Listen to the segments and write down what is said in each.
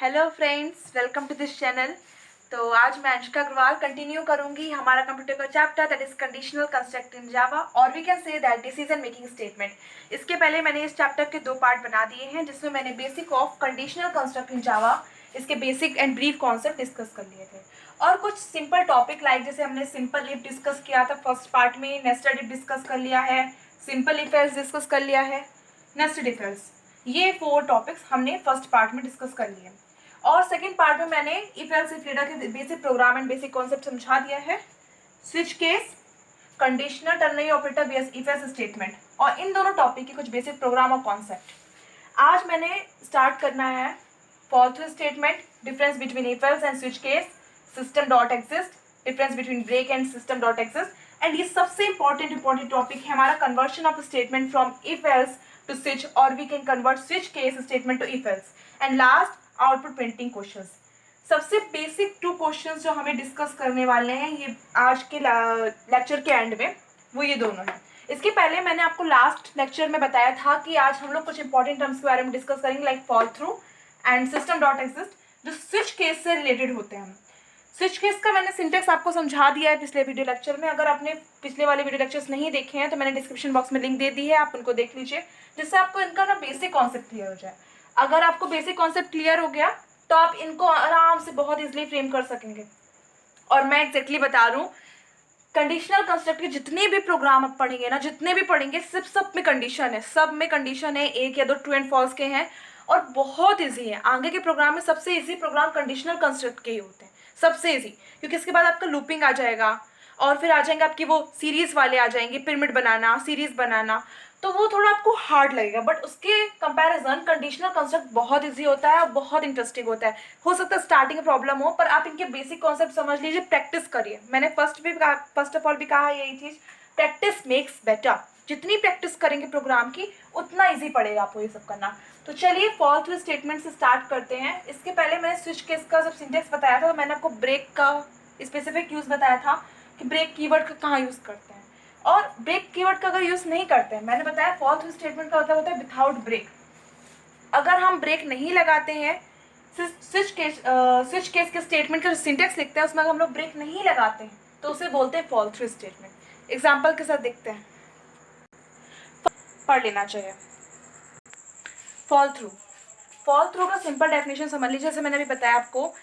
Hello friends, welcome to this channel. तो आज मैं अंशिका अग्रवाल कंटिन्यू करूंगी हमारा कंप्यूटर का chapter that is conditional construct in Java और we can say that decision making statement. इसके पहले मैंने इस चैप्टर के 2 पार्ट बना दिए हैं जिसमें मैंने basic of conditional construct in Java इसके basic and brief concept discuss कर लिए थे और कुछ सिंपल टॉपिक लाइक जैसे हमने सिंपल इफ डिस्कस किया था फर्स्ट पार्ट में, नेस्टेड इफ डिस्कस कर लिया है, सिंपल इफ एल्स डिस्कस कर लिया है, नेस्टेड इफ एल्स। ये 4 टॉपिक्स हमने फर्स्ट पार्ट में डिस्कस कर लिए। और सेकंड पार्ट में मैंने इफ एल्स इफ डेटा के basic program and basic concept समझा दिया है, switch case, conditional ternary operator BS if else statement और इन दोनों टॉपिक के कुछ बेसिक प्रोग्राम और कॉन्सेप्ट। आज मैंने स्टार्ट करना है fall through statement, difference between if else and switch case, system dot exist, difference between break and system dot exist and ये सबसे इंपॉर्टेंट टॉपिक है हमारा conversion of statement from if else to switch और we can convert switch case statement to if else and last output printing questions. सबसे basic 2 questions जो हमें discuss करने वाले हैं ये आज के लेक्चर के एंड में, वो ये दोनों हैं। इसके पहले मैंने आपको लास्ट लेक्चर में बताया था कि आज हम लोग कुछ इंपॉर्टेंट टर्म्स के बारे में डिस्कस करेंगे like fall through and system dot exist जो स्विच केस से रिलेटेड होते हैं। स्विच केस का मैंने सिंटेक्स आपको समझा दिया है पिछले वीडियो लेक्चर में। अगर आपने पिछले वाले वीडियो लेक्चर्स नहीं देखे हैं तो मैंने डिस्क्रिप्शन बॉक्स में लिंक दे दी है, आप उनको देख लीजिए जिससे आपको इनका ना बेसिक कॉन्सेप्ट क्लियर हो जाए। अगर आपको बेसिक कॉन्सेप्ट क्लियर हो गया तो आप इनको आराम से बहुत इजीली फ्रेम कर सकेंगे। और मैं एग्जैक्टली बता रहा हूँ, कंडीशनल कंस्ट्रक्ट के जितने भी प्रोग्राम आप पढ़ेंगे ना, जितने भी पढ़ेंगे सब में कंडीशन है, सब में कंडीशन है, एक या दो ट्रू एंड फॉल्स के हैं और बहुत इजी है। आगे के प्रोग्राम में सबसे इजी प्रोग्राम कंडीशनल कंस्ट्रक्ट के ही होते हैं, सबसे इजी, क्योंकि इसके बाद आपका लूपिंग आ जाएगा और फिर आ जाएंगे आपकी वो सीरीज वाले आ जाएंगे, पिरामिड बनाना, सीरीज बनाना, तो वो थोड़ा आपको हार्ड लगेगा। बट उसके कंपैरिजन कंडीशनल कंस्ट्रक्ट बहुत इजी होता है और बहुत इंटरेस्टिंग होता है। हो सकता है स्टार्टिंग में प्रॉब्लम हो पर आप इनके बेसिक कॉन्सेप्ट समझ लीजिए, प्रैक्टिस करिए। मैंने फर्स्ट ऑफ ऑल भी कहा यही चीज, प्रैक्टिस मेक्स बेटर। जितनी प्रैक्टिस करेंगे प्रोग्राम की उतना ईजी पड़ेगा आपको ये सब करना। तो चलिए फॉल थ्रू स्टेटमेंट से स्टार्ट करते हैं। इसके पहले मैंने स्विच केस का जब सिंटेक्स बताया था तो मैंने आपको ब्रेक का स्पेसिफिक यूज बताया था कि ब्रेक कीवर्ड का कहाँ यूज करते हैं और ब्रेक कीवर्ड का अगर यूज नहीं करते हैं, मैंने बताया फॉल थ्रू स्टेटमेंट का मतलब होता है विदाउट ब्रेक। अगर हम ब्रेक नहीं लगाते हैं, स्विच केस के स्टेटमेंट का सिंटेक्स लिखते हैं उसमें हम लोग ब्रेक नहीं लगाते हैं तो उसे बोलते हैं फॉल थ्रू स्टेटमेंट। एग्जाम्पल के साथ देखते हैं, पढ़ लेना चाहिए। फॉल थ्रू का सिंपल डेफिनेशन समझ लीजिए। जैसे मैंने अभी बताया आपको,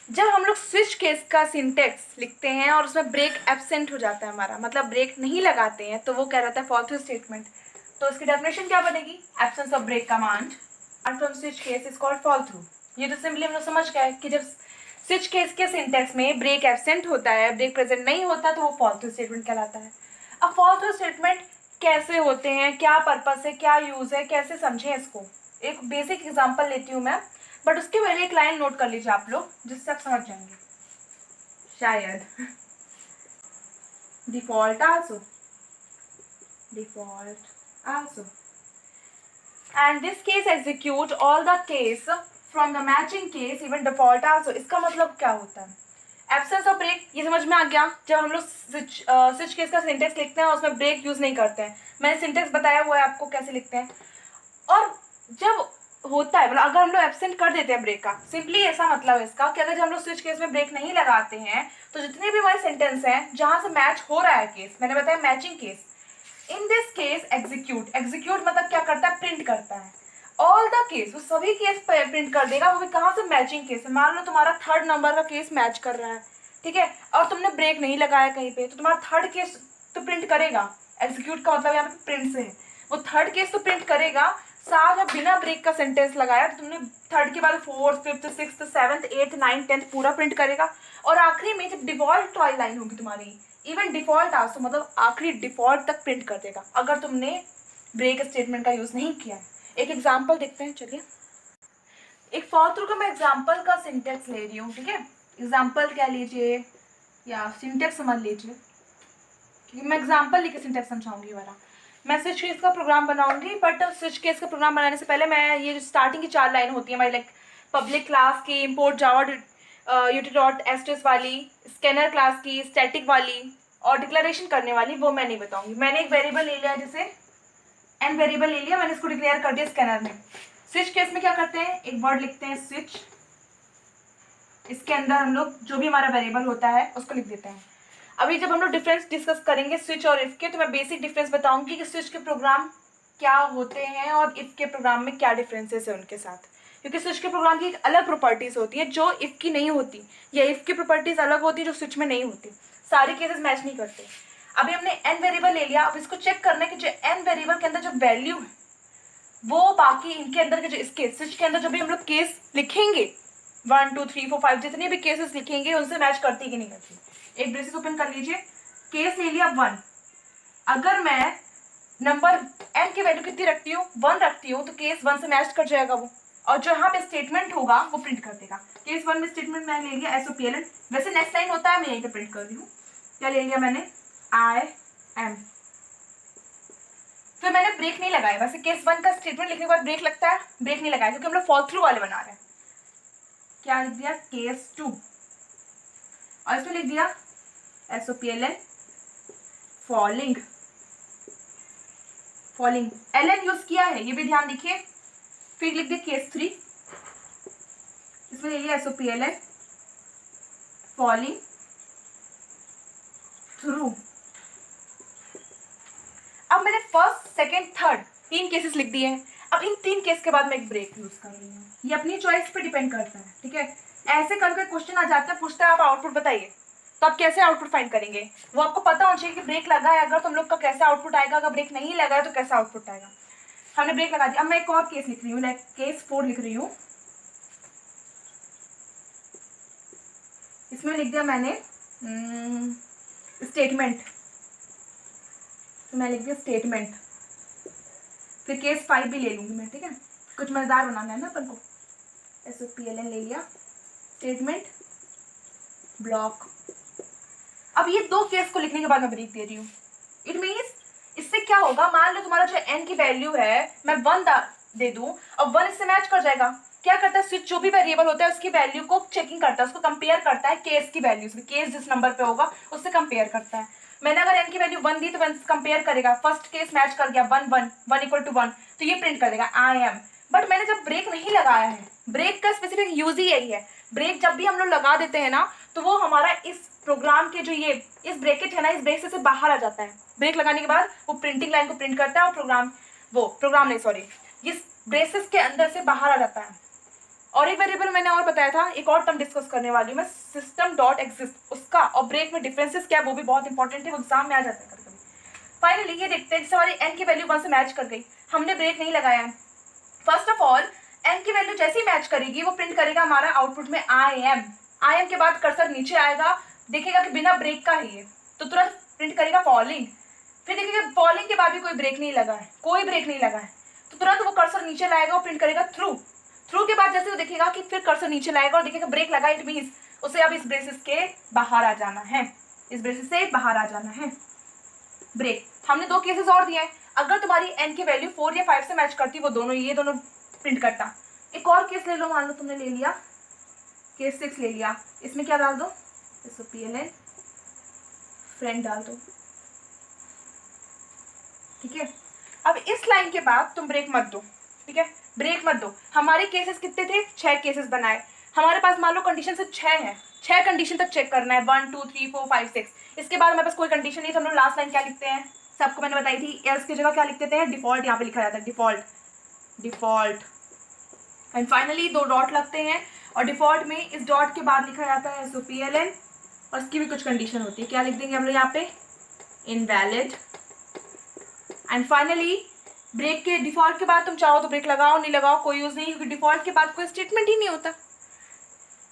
जब हम लोग स्विच केस का सिंटेक्स लिखते हैं और उसमें ब्रेक एब्सेंट हो जाता है हमारा, मतलब ब्रेक नहीं लगाते हैं, तो वो क्या रहता है फॉल थ्रू स्टेटमेंट। तो इसकी डेफिनेशन क्या बनेगी, absence of break command from switch case is called fall through. ये तो सिंपली हम लोग समझ गए कि जब स्विच केस के सिंटेक्स में ब्रेक एब्सेंट होता है, ब्रेक प्रेजेंट नहीं होता, तो वो फॉल थ्रू स्टेटमेंट कहलाता है। अब फॉल थ्रू स्टेटमेंट कैसे होते हैं, क्या पर्पस है, क्या यूज है, कैसे समझें इसको, एक बेसिक एग्जांपल लेती हूँ मैं, बट उसके पहले एक लाइन नोट कर लीजिए आप लोग जिससे आप समझ जाएंगे शायद। Default also and this case execute all the case from the matching case even default also। इसका मतलब क्या होता है, एब्सेंस ऑफ ब्रेक, ये समझ में आ गया। जब हम लोग स्विच केस का सिंटेक्स लिखते हैं उसमें ब्रेक यूज नहीं करते हैं, मैंने सिंटेक्स बताया हुआ है आपको कैसे लिखते हैं। और जब होता है, मतलब अगर हम लोग एब्सेंट कर देते हैं ब्रेक का, सिंपली ऐसा मतलब है इसका कि अगर जब हम लोग स्विच केस में ब्रेक नहीं लगाते हैं तो जितने भी हमारे सेंटेंस हैं जहां से मैच हो रहा है केस, मैंने बताया matching case, in this case execute मतलब क्या करता है, प्रिंट करता है ऑल द केस, वो सभी केस प्रिंट कर देगा, वो भी कहाँ से, मैचिंग केस। मान लो तुम्हारा 3rd नंबर का केस मैच कर रहा है, ठीक है, और तुमने ब्रेक नहीं लगाया कहीं पे, तो तुम्हारा 3rd केस तो प्रिंट करेगा। एग्जीक्यूट का मतलब यहाँ पे प्रिंट से है, वो 3rd केस तो प्रिंट करेगा, साथ में बिना ब्रेक का सेंटेंस लगाया तो तुमने 3rd के बाद 4th 5th 6th 7th 8th 9th 10th पूरा प्रिंट करेगा। और आखिरी में जब डिफॉल्ट वाली लाइन होगी तुम्हारी, इवन डिफॉल्ट आल्सो मतलब आखिरी डिफॉल्ट तक प्रिंट कर देगा अगर तुमने ब्रेक स्टेटमेंट का यूज नहीं किया है। एक एग्जांपल देखते हैं, चलिए एक फॉल थ्रू का मैं एग्जांपल का सिंटेक्स ले रही हूँ, ठीक है, एग्जांपल क्या लीजिए या सिंटेक्स समझ लीजिए, क्योंकि मैं एग्जांपल लेके सिंटेक्स समझाऊंगी वाला। मैं स्विच केस का प्रोग्राम बनाऊंगी, बट स्विच केस का प्रोग्राम बनाने से पहले मैं ये स्टार्टिंग की 4 लाइन होती है हमारी, लाइक पब्लिक क्लास की, इम्पोर्ट जावा util.sts वाली, स्कैनर क्लास की, स्टैटिक वाली और डिक्लेरेशन करने वाली, वो मैं नहीं बताऊंगी। मैंने एक वेरिएबल ले लिया, जैसे एन वेरिएबल ले लिया, मैंने इसको डिक्लेयर कर दिया स्कैनर में। स्विच केस में क्या करते हैं, एक वर्ड लिखते हैं स्विच, इसके अंदर हम लोग जो भी हमारा वेरिएबल होता है उसको लिख देते हैं। अभी जब हम लोग डिफरेंस डिस्कस करेंगे स्विच और इफ के, तो मैं बेसिक डिफरेंस बताऊंगी कि स्विच के प्रोग्राम क्या होते हैं और इफ के प्रोग्राम में क्या डिफरेंसेस है उनके साथ, क्योंकि स्विच के प्रोग्राम की एक अलग प्रॉपर्टीज होती है जो इफ की नहीं होती, या इफ की प्रॉपर्टीज अलग होती है जो स्विच में नहीं होती। सारे केसेस मैच नहीं करते। अभी हमने एन वेरिएबल ले लिया, अब इसको चेक करना है कि जो एन वेरिएबल के अंदर जो वैल्यू है वो बाकी इनके अंदर के जो इसके स्विच के अंदर जो भी हम लोग केस लिखेंगे 1 2 3 4 5 जितने भी केसेस लिखेंगे उनसे मैच करती कि नहीं करती। एक ब्रेसेस ओपन कर लीजिए, केस ले लिया 1। अगर मैं नंबर n की वैल्यू कितनी रखती हूँ 1 रखती हूँ तो केस 1 से मैच कर जाएगा वो, और जो यहाँ पे स्टेटमेंट होगा वो प्रिंट कर देगा। केस 1 में स्टेटमेंट मैंने ले लिया SOPLN, वैसे नेक्स्ट लाइन होता है मैं यहीं पे प्रिंट कर रही हूँ। क्या ले लिया मैंने I am, फिर मैंने ब्रेक नहीं लगाया। वैसे केस 1 का स्टेटमेंट लिखने के बाद ब्रेक लगता है, ब्रेक नहीं लगाया क्योंकि हम लोग फॉल थ्रू वाले बना रहे हैं। क्या लिख दिया केस 2, और इसमें लिख दिया SOPLN falling, falling LN use किया है ये भी ध्यान रखिए। फिर लिख दिया केस 3, इसमें ले लिया SOPLN फॉलिंग थ्रू। अब मैंने फर्स्ट सेकेंड थर्ड 3 केसेस लिख दिए हैं। अब इन 3 केस के बाद मैं एक ब्रेक यूज कर रही हूँ, ये अपनी चॉइस पे डिपेंड करता है, ठीक है। ऐसे करके क्वेश्चन आ जाता है, पूछता है आप आउटपुट बताइए, तो आप कैसे आउटपुट फाइंड करेंगे, वो आपको पता होना चाहिए कि ब्रेक लगा है अगर तो हम लोग का कैसा आउटपुट आएगा, अगर ब्रेक नहीं लगा है तो कैसा आउटपुट आएगा। हमने ब्रेक लगा दिया। अब मैं एक और केस लिख रही हूँ, लाइक केस 4 लिख रही हूँ। इसमें लिख दिया मैंने स्टेटमेंट, मैं लिख दिया स्टेटमेंट। फिर केस 5 भी ले लूंगी मैं, ठीक है, कुछ मजेदार बनाना है ना अपन को। SOPLN ले लिया स्टेटमेंट ब्लॉक। अब ये 2 केस को लिखने के बाद मैं ब्रेक दे रही हूँ। इट मीन्स इससे क्या होगा, मान लो तुम्हारा जो n की वैल्यू है मैं 1 दे दूं और 1 इससे मैच कर जाएगा। क्या करता है स्विच, जो भी वेरिएबल होता है उसकी वैल्यू को चेकिंग करता है, उसको कंपेयर करता है केस की वैल्यू से, केस जिस नंबर पे होगा उससे कंपेयर करता है। मैंने अगर n की वैल्यू 1 दी तो 1 कंपेयर करेगा, फर्स्ट केस मैच कर गया 1 1 1 इक्वल टू 1 तो ये प्रिंट कर देगा I am। बट मैंने जब ब्रेक नहीं लगाया है, ब्रेक का स्पेसिफिक यूज ही यही है, ब्रेक जब भी हम लोग लगा देते हैं ना तो वो हमारा इस प्रोग्राम के जो ये इस ब्रैकेट है ना, इस ब्रेक से बाहर आ जाता है। ब्रेक लगाने के बाद वो प्रिंटिंग लाइन को प्रिंट करता है और प्रोग्राम नहीं सॉरी इस ब्रेसेस के अंदर से बाहर आ जाता है। और एक वेरिएबल मैंने और बताया था, एक और टर्म डिस्कस करने वाली हूँ मैं, सिस्टम डॉट एग्जिस्ट, उसका और ब्रेक में डिफरेंसेस क्या है वो भी बहुत इंपॉर्टेंट है, वो एग्जाम में आ जाता है कभी कभी। फाइनली ये देखते हैं, जैसे हमारी n की वैल्यू 1 से मैच कर गई, हमने ब्रेक नहीं लगाया है। फर्स्ट ऑफ ऑल n की वैल्यू जैसे ही मैच करेगी वो प्रिंट करेगा हमारा आउटपुट में I am के बाद कर्सर नीचे आएगा, देखेगा कि बिना ब्रेक का ही है तो तुरंत प्रिंट करेगा फॉलिंग। फिर देखिएगा फॉलिंग के बाद भी कोई ब्रेक नहीं लगा है, कोई ब्रेक नहीं लगा है, तो तुरंत वो कर्सर नीचे लाएगा और प्रिंट करेगा थ्रू। थ्रू के बाद जैसे वो देखेगा कि फिर कर्सर नीचे लाएगा और देखेगा ब्रेक लगा, इट मीन्स उसे अब इस ब्रेसेस के बाहर आ जाना है, इस ब्रेसेस से बाहर आ जाना है। ब्रेक हमने 2 केसेस और दिए हैं, अगर तुम्हारी n की वैल्यू 4 या 5 से मैच करती वो दोनों, ये दोनों प्रिंट करता। एक और केस ले लो, मान लो तुमने ले लिया केस 6 ले लिया, इसमें क्या डाल दो SOPLN फ्रेंड डाल दो, ठीक है। अब इस लाइन के बाद तुम ब्रेक मत दो, ठीक है, ब्रेक मत दो। हमारे केसेस कितने थे, 6 केसेस बनाए हमारे पास, मान लो कंडीशन सिर्फ 6 है, 6 कंडीशन तक चेक करना है 1 2 3 4 5 6। इसके बाद हमारे पास कोई कंडीशन नहीं, तो हम लोग लास्ट लाइन क्या लिखते हैं, सबको मैंने बताई थी, एल्स की जगह क्या लिख देते हैं डिफॉल्ट, यहाँ पे लिखा जाता है डिफॉल्ट। एंड फाइनली 2 डॉट लगते हैं, और डिफॉल्ट में इस डॉट के बाद लिखा जाता है SOPLN, और इसकी भी कुछ कंडीशन होती है, क्या लिख देंगे हम लोग यहाँ पे इनवैलिड। एंड फाइनली ब्रेक के डिफॉल्ट के बाद तुम चाहो तो ब्रेक लगाओ, नहीं लगाओ कोई यूज नहीं, क्योंकि डिफॉल्ट के बाद कोई स्टेटमेंट ही नहीं होता।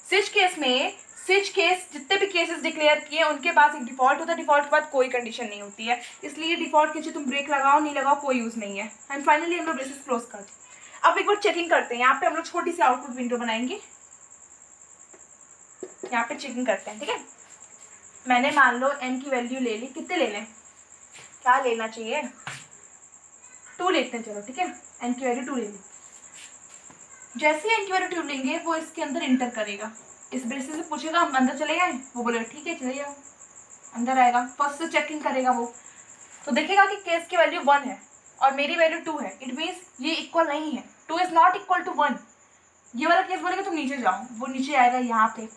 स्विच केस में स्विच केस जितने भी केसेस डिक्लेयर किए उनके पास एक डिफॉल्ट होता है, डिफॉल्ट के बाद कोई कंडीशन नहीं होती है, इसलिए डिफॉल्ट के तुम ब्रेक लगाओ नहीं लगाओ कोई यूज नहीं है। एंड फाइनली हम लोग ब्रेसेस क्लोज कर दें। अब एक बार चेकिंग करते हैं, यहाँ पे हम लोग छोटी सी आउटपुट विंडो बनाएंगे, यहाँ पे चेकिंग करते हैं, ठीक है। मैंने मान लो n की वैल्यू ले ली, कितने ले लें, क्या लेना चाहिए 2 लेते हैं, चलो ठीक है, n की वैल्यू 2 ले ली। जैसे ही n की वैल्यू 2 लेंगे वो इसके अंदर इंटर करेगा, इस ब्रेसेस से पूछेगा हम अंदर चले जाएं, वो बोलेगा ठीक है चले जाओ, अंदर आएगा, फर्स्ट से चेकिंग करेगा वो, तो देखेगा कि केस की वैल्यू 1 है और मेरी वैल्यू 2 है, इट मीन्स ये इक्वल नहीं है, 2 इज नॉट इक्वल टू 1, ये वाला केस बोलेगा तुम नीचे जाओ, वो नीचे आएगा यहाँ पे,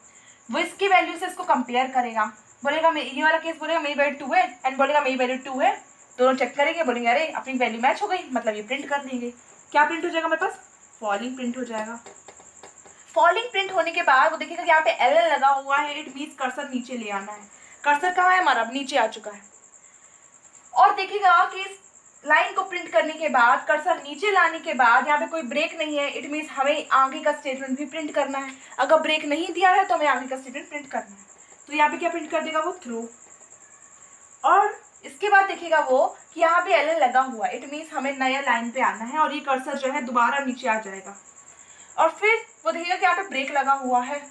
वो इसकी वैल्यू से इसको कंपेयर करेगा, बोलेगा ये वाला केस बोलेगा मेरी वैल्यू 2 है एंड बोलेगा मेरी वैल्यू 2 है, दोनों चेक करेंगे, बोलेंगे अरे अपनी वैल्यू मैच हो गई, मतलब ये प्रिंट कर देंगे। क्या प्रिंट हो जाएगा मेरे पास? फॉलिंग प्रिंट हो जाएगा। फॉलिंग प्रिंट होने के बाद वो देखिएगा यहाँ पे एल लगा हुआ है, इट मीन्स कर्सर नीचे ले आना है। कर्सर कहाँ है हमारा? अब नीचे आ चुका है। और देखिएगा कि इस लाइन को प्रिंट करने के बाद, कर्सर नीचे लाने के बाद यहाँ पे कोई ब्रेक नहीं है, इट मीन्स हमें आगे का स्टेटमेंट भी प्रिंट करना है। अगर ब्रेक नहीं दिया है तो हमें आगे का स्टेटमेंट प्रिंट करना है। तो यहाँ पे क्या प्रिंट कर देगा वो? थ्रू। और इसके बाद देखिएगा वो कि यहाँ पे एल लगा हुआ है, इट मीन्स हमें नया लाइन पे आना है और ये कर्सर जो है दोबारा नीचे आ जाएगा। और फिर वो देखिएगा कि यहाँ पे ब्रेक लगा हुआ है,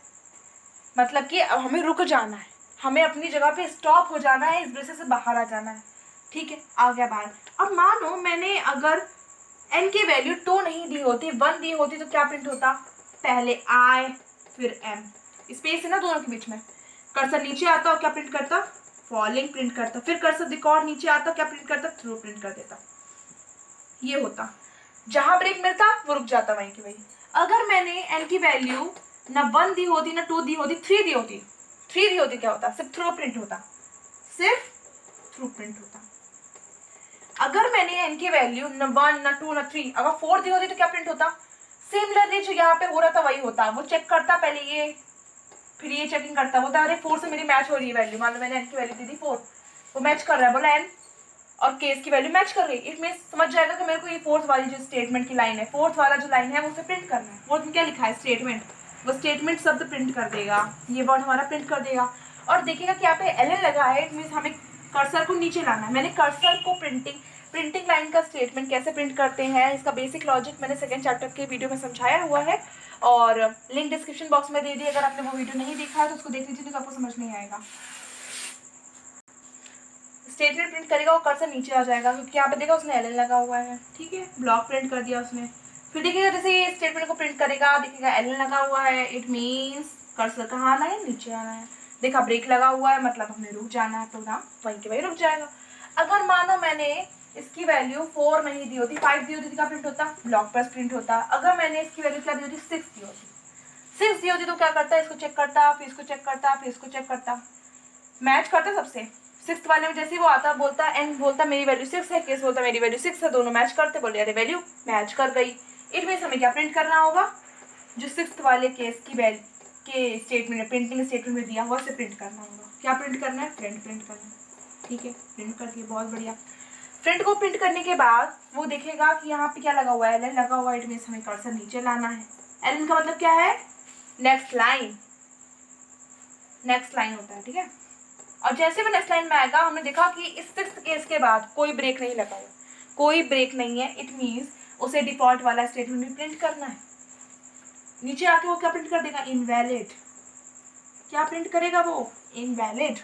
मतलब कि अब हमें रुक जाना है, हमें अपनी जगह पे स्टॉप हो जाना है, इस ब्रेसेस से बाहर आ जाना है। ठीक है, आ गया बाहर। अब मानो मैंने अगर n की वैल्यू 2 नहीं दी होती, 1 दी होती, तो क्या प्रिंट होता? पहले I फिर m, स्पेस है ना दोनों के बीच में। कर्सर नीचे आता और क्या प्रिंट करता? फॉलिंग प्रिंट करता। फिर कर्सर एक और नीचे आता, क्या प्रिंट करता? थ्रू प्रिंट कर देता। ये होता, जहां ब्रेक मिलता वो रुक जाता वहीं की वहीं। अगर मैंने n की वैल्यू ना 1 दी होती, ना 2 दी होती, 3 दी होती, 3 दी होती, क्या होता? सिर्फ थ्रू प्रिंट होता, सिर्फ थ्रू प्रिंट होता। अगर मैंने n की वैल्यू न 1 न 2 न 3, अगर 4 दी होती तो क्या प्रिंट होता? सिमिलरली जो यहाँ पे हो रहा था वही होता। वो चेक करता पहले ये, फिर ये चेकिंग करता, बोलता अरे 4 से मेरी मैच हो रही है वैल्यू, मान लो मैंने n की वैल्यू दी थी 4, वो मैच कर रहा है, बोला n और केस की वैल्यू मैच कर रही है, इट मीन्स समझ जाएगा कि मेरे को ये फोर्थ वाली जो स्टेटमेंट की लाइन है, फोर्थ वाला जो लाइन है वो उसे प्रिंट करना है। फोर्थ में क्या लिखा है? स्टेटमेंट। वो स्टेटमेंट शब्द प्रिंट कर देगा, ये वर्ड हमारा प्रिंट कर देगा। और देखिएगा कि यहाँ पे एल लगा है, इट मीन्स हमें कर्सर को नीचे लाना है। मैंने कर्सर को प्रिंटिंग लाइन का स्टेटमेंट कैसे प्रिंट करते हैं, इसका बेसिक लॉजिक मैंने सेकंड चैप्टर के वीडियो में समझाया हुआ है, और लिंक डिस्क्रिप्शन बॉक्स में दे दी। अगर आपने वो वीडियो नहीं देखा है तो उसको देख लीजिए, तो आपको समझ नहीं आएगा। स्टेटमेंट प्रिंट करेगा, वो कर्सर नीचे आ जाएगा, क्योंकि यहाँ पे देखा उसने एल लगा हुआ है। ठीक है, ब्लॉक प्रिंट कर दिया उसने। फिर देखिएगा जैसे ये स्टेटमेंट को प्रिंट करेगा, देखिएगा एल लगा हुआ है, इट मीन्स कर्सर कहाँ आना है? नीचे आना है। देखा ब्रेक लगा हुआ है, मतलब हमें रुक जाना है, प्रोग्राम वहीं के वहीं रुक जाएगा। अगर मानो मैंने इसकी वैल्यू 4 नहीं दी होती, 5 दी होती तो क्या प्रिंट होता? ब्लॉक प्लस प्रिंट होता। अगर मैंने इसकी वैल्यू क्या दी होती? 6 दी होती, 6 दी होती तो क्या करता? इसको चेक करता, फिर इसको चेक करता, फिर इसको चेक करता, मैच करता सबसे। 6th वाले में जैसे ही वो आता, बोलता एन बोलता मेरी वैल्यू 6 है, केस बोलता मेरी वैल्यू 6 है, दोनों मैच करते, बोले अरे वैल्यू मैच कर गई। इट मीन्स हमें क्या प्रिंट करना होगा? जो 6th वाले केस की वैल्यू के स्टेटमेंट, प्रिंटिंग स्टेटमेंट में दिया हुआ उसे प्रिंट करना होगा। क्या प्रिंट करना है? प्रिंट करना है। ठीक है, प्रिंट कर दिए, बहुत बढ़िया। प्रिंट को प्रिंट करने के बाद वो देखेगा कि यहाँ पे क्या लगा हुआ है? एल लगा हुआ है, इट मीन्स हमें कर्सर नीचे लाना है। एल का मतलब क्या है? नेक्स्ट लाइन, नेक्स्ट लाइन होता है। ठीक है, और जैसे वो नेक्स्ट लाइन में आएगा, हमने देखा कि इस 6th केस के बाद कोई ब्रेक नहीं लगा है, कोई ब्रेक नहीं है, इट मीन्स उसे डिफॉल्ट वाला स्टेटमेंट भी प्रिंट करना है। नीचे आके वो क्या प्रिंट कर देगा? इनवैलिड। क्या प्रिंट करेगा वो? इनवैलिड।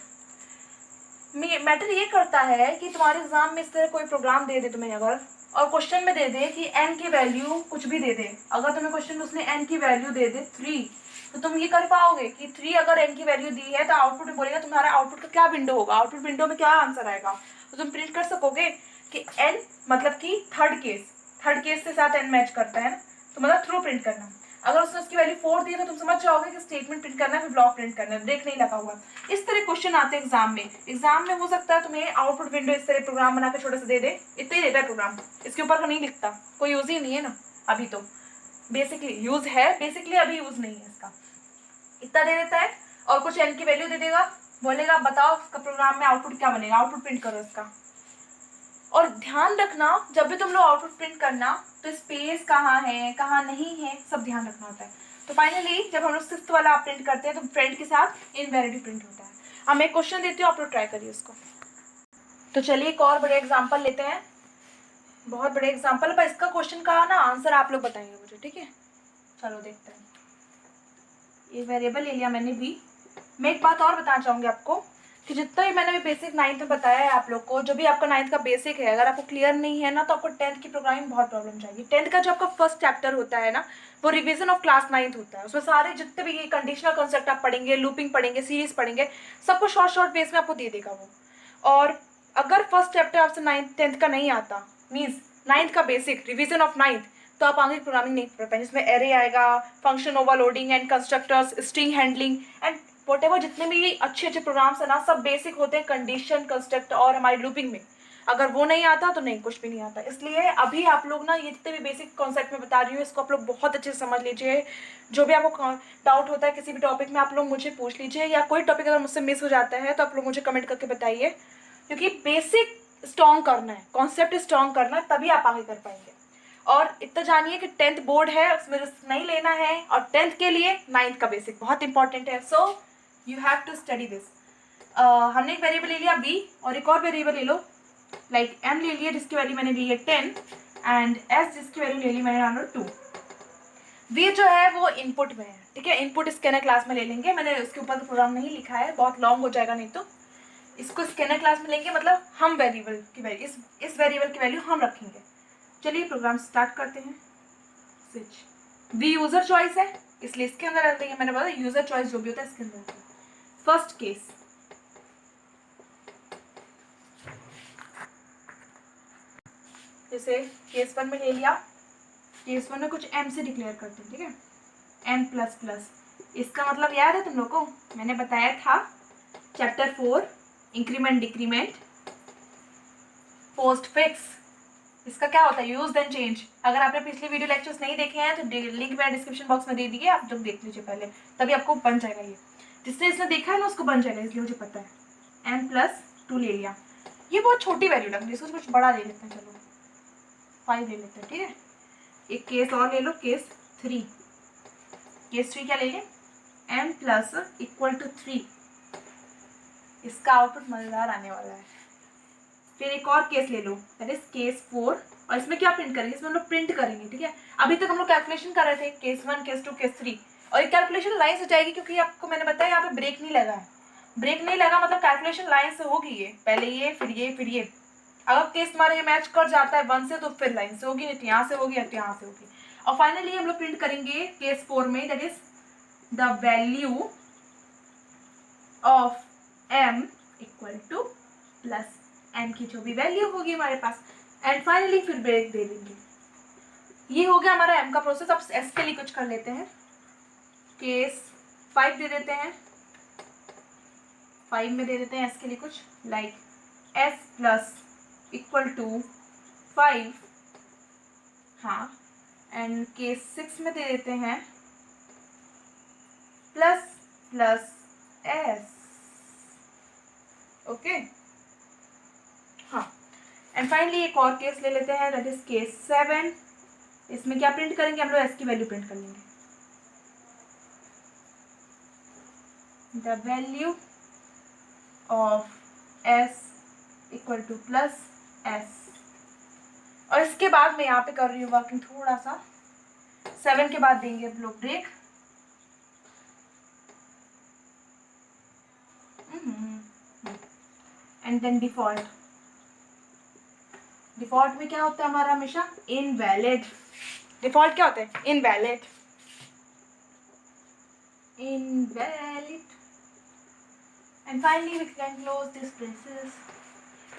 मैटर ये करता है कि तुम्हारे एग्जाम में इस तरह कोई प्रोग्राम दे दे तुम्हें अगर, और क्वेश्चन में दे दे कि n की वैल्यू कुछ भी दे दे, अगर तुम्हें क्वेश्चन में उसने n की वैल्यू दे दे 3, तो तुम ये कर पाओगे कि 3 अगर n की वैल्यू दी है तो आउटपुट में बोलेगा, तुम्हारा आउटपुट का क्या विंडो होगा, आउटपुट विंडो में क्या आंसर आएगा, तो तुम प्रिंट कर सकोगे कि n मतलब कि थर्ड केस के साथ n मैच करता है ना, तो मतलब थ्रू प्रिंट करना। अगर उसने उसकी वैल्यू 4 दी है तो तुम समझ जाओगे कि स्टेटमेंट प्रिंट करना है, फिर ब्लॉक प्रिंट करना है, ब्रेक नहीं लगा हुआ। इस तरह क्वेश्चन आते हैं एग्जाम में। एग्जाम में हो सकता है तुम्हें आउटपुट विंडो इस तरह प्रोग्राम बना के छोटा सा दे दे, इतना ही देता है प्रोग्राम, इसके ऊपर का नहीं लिखता, कोई यूज ही नहीं है ना अभी, तो बेसिकली यूज है, बेसिकली अभी यूज नहीं है इसका, इतना दे देता है और कुछ n की वैल्यू दे देगा, बोलेगा बताओ उसका प्रोग्राम में आउटपुट क्या बनेगा, आउटपुट प्रिंट करो इसका। और ध्यान रखना जब भी तुम लोग आउटपुट प्रिंट करना तो स्पेस कहाँ है कहाँ नहीं है सब ध्यान रखना होता है। तो फाइनली जब हम लोग 6th वाला आप प्रिंट करते हैं तो फ्रेंड के साथ इनवैलिड प्रिंट होता है। अब मैं क्वेश्चन देती हूँ, आप लोग ट्राई करिए उसको। तो चलिए एक और बड़े एग्जाम्पल लेते हैं, बहुत बड़े एग्जाम्पल, पर इसका क्वेश्चन का ना आंसर आप लोग बताएंगे मुझे, ठीक है। चलो देखते हैं। ये वेरिएबल ले लिया मैंने भी। मैं एक बात और बताना चाहूँगी आपको कि जितना भी मैंने अभी बेसिक 9th में बताया है आप लोग को, जो भी आपका 9th का बेसिक है, अगर आपको क्लियर नहीं है ना तो आपको 10th की प्रोग्रामिंग बहुत प्रॉब्लम जाएगी। 10th का जो आपका फर्स्ट चैप्टर होता है ना, वो रिवीजन ऑफ क्लास 9th होता है। उसमें सारे जितने भी कंडीशनल कॉन्सेप्ट आप पढ़ेंगे, लूपिंग पढ़ेंगे, सीरीज पढ़ेंगे, सबको शॉर्ट बेस में आपको दे देगा वो। और अगर फर्स्ट चैप्टर आपसे 9th 10th का नहीं आता, मीन्स 9th का बेसिक, रिविजन ऑफ 9th, तो आप आगे प्रोग्रामिंग नहीं पढ़ पाएंगे। इसमें एरे आएगा, function overloading and constructors, string handling and whatever जितने भी अच्छे अच्छे प्रोग्राम्स है ना, सब बेसिक होते हैं कंडीशन, कंस्ट्रक्ट और हमारी लूपिंग में। अगर वो नहीं आता तो नहीं, कुछ भी नहीं आता। इसलिए अभी आप लोग ना ये जितने भी बेसिक कॉन्सेप्ट में बता रही हूँ, इसको आप लोग बहुत अच्छे से समझ लीजिए। जो भी आपको डाउट होता है किसी भी टॉपिक में, आप लोग मुझे पूछ लीजिए, या कोई टॉपिक अगर मुझसे मिस हो जाता है तो आप लोग मुझे कमेंट करके बताइए, क्योंकि बेसिक स्ट्रॉन्ग करना है, कॉन्सेप्ट स्ट्रॉन्ग करना है, तभी आप आगे कर पाएंगे। और इतना जानिए कि 10th बोर्ड है, उसमें रिस्क नहीं लेना है, और 10th के लिए 9th का बेसिक बहुत इंपॉर्टेंट है। So you have to study this. हमने एक वेरिएबल ले लिया b, और एक और वेरिएबल ले लो, लाइक m ले लिया जिसकी वैल्यू मैंने ली है 10, एंड s जिसकी वैल्यू ले ली मैंने 2। v जो है वो इनपुट में है, ठीक है, इनपुट स्कैनर क्लास में ले लेंगे। मैंने उसके ऊपर प्रोग्राम नहीं लिखा है, बहुत लॉन्ग हो जाएगा नहीं तो। इसको स्कैनर क्लास में लेंगे, मतलब हम वेरिएबल की वैल्यू, इस वेरिएबल की वैल्यू हम रखेंगे। चलिए प्रोग्राम स्टार्ट करते हैं। स्विच वी यूजर चॉइस है, इसलिए इसके अंदर रख देंगे। मैंने बोला यूजर चॉइस जो भी होता है इसके अंदर। फर्स्ट केस, जैसे केस 1 में ले लिया, केस 1 में कुछ m से डिक्लेयर करते हैं, ठीक है, m प्लस प्लस। इसका मतलब याद है तुम लोग को, मैंने बताया था chapter 4 increment decrement post fix, इसका क्या होता है, यूज देन चेंज। अगर आपने पिछले वीडियो लेक्चर्स नहीं देखे हैं तो लिंक मैंने डिस्क्रिप्शन बॉक्स में दे दिए, आप जब देख लीजिए पहले, तभी आपको बन जाएगा। ये जिसने इसने देखा है ना उसको बन जाएगा, इसलिए मुझे पता है। m+2 ले लिया, ये बहुत छोटी वैल्यू लग रही है, इसको कुछ बड़ा ले लेते हैं, चलो 5 ले लेते हैं, ठीक है। एक केस और ले लो, केस 3। केस 3 क्या ले लें, m+=3। इसका आउटपुट मजेदार आने वाला है। फिर एक और केस ले लो, दैट इज केस 4, और इसमें क्या प्रिंट करेंगे, इसमें हम लोग प्रिंट करेंगे, ठीक है। अभी तक हम लोग कैलकुलेशन कर रहे थे, केस 1, केस 2, केस 3, और ये कैलकुलेशन लाइन से जाएगी, क्योंकि आपको मैंने बताया यहाँ पे ब्रेक नहीं लगा है। ब्रेक नहीं लगा मतलब कैलकुलेशन लाइन से होगी, ये पहले ये फिर ये फिर ये। अगर केस हमारा ये मैच कर जाता है 1 से तो फिर लाइन से होगी, नहीं तो यहाँ से होगी या तो यहाँ से होगी। और फाइनली हम लोग प्रिंट करेंगे केस 4 में, that is the value of m equal to plus m की जो भी वैल्यू होगी हमारे पास, एंड फाइनली फिर ब्रेक दे देंगे। ये हो गया हमारा m का प्रोसेस। अब s के लिए कुछ कर लेते हैं, केस 5 दे देते हैं, 5 में दे देते हैं s के लिए कुछ, like s plus equal to 5, हाँ, एंड केस 6 में दे देते हैं प्लस प्लस s, ओके, हाँ। एंड फाइनली एक और केस ले लेते हैं, दैट इज केस 7। इसमें क्या प्रिंट करेंगे हम लोग, s की वैल्यू प्रिंट कर लेंगे, the value of s equal to plus s। और इसके बाद मैं यहाँ पे कर रही हूँ वर्किंग थोड़ा सा, 7 के बाद देंगे हम लोग break. And then default, default में क्या होता है हमारा हमेशा, इनवैलिड। डिफॉल्ट क्या होता है, invalid, invalid. And finally we can close this braces.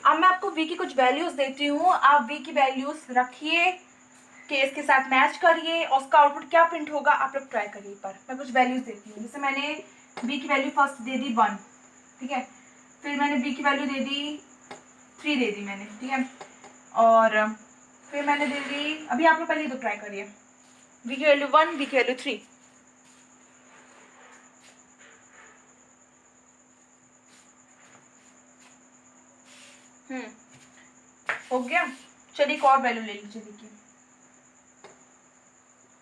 अब मैं आपको v की कुछ वैल्यूज देती हूँ, आप v की वैल्यूज रखिए, केस के साथ मैच करिए, और उसका आउटपुट क्या प्रिंट होगा आप लोग ट्राई करिए। पर मैं कुछ वैल्यूज देती हूँ, जैसे मैंने v की वैल्यू फर्स्ट दे दी 1, ठीक है, फिर मैंने v की वैल्यू दे दी 3 दे दी मैंने, ठीक है, और फिर मैंने दे दी, अभी आप लोग पहले तो ट्राई करिए, v की वैल्यू 1, v की वैल्यू 3। हो गया। चलिए एक और वैल्यू ले लीजिए v की।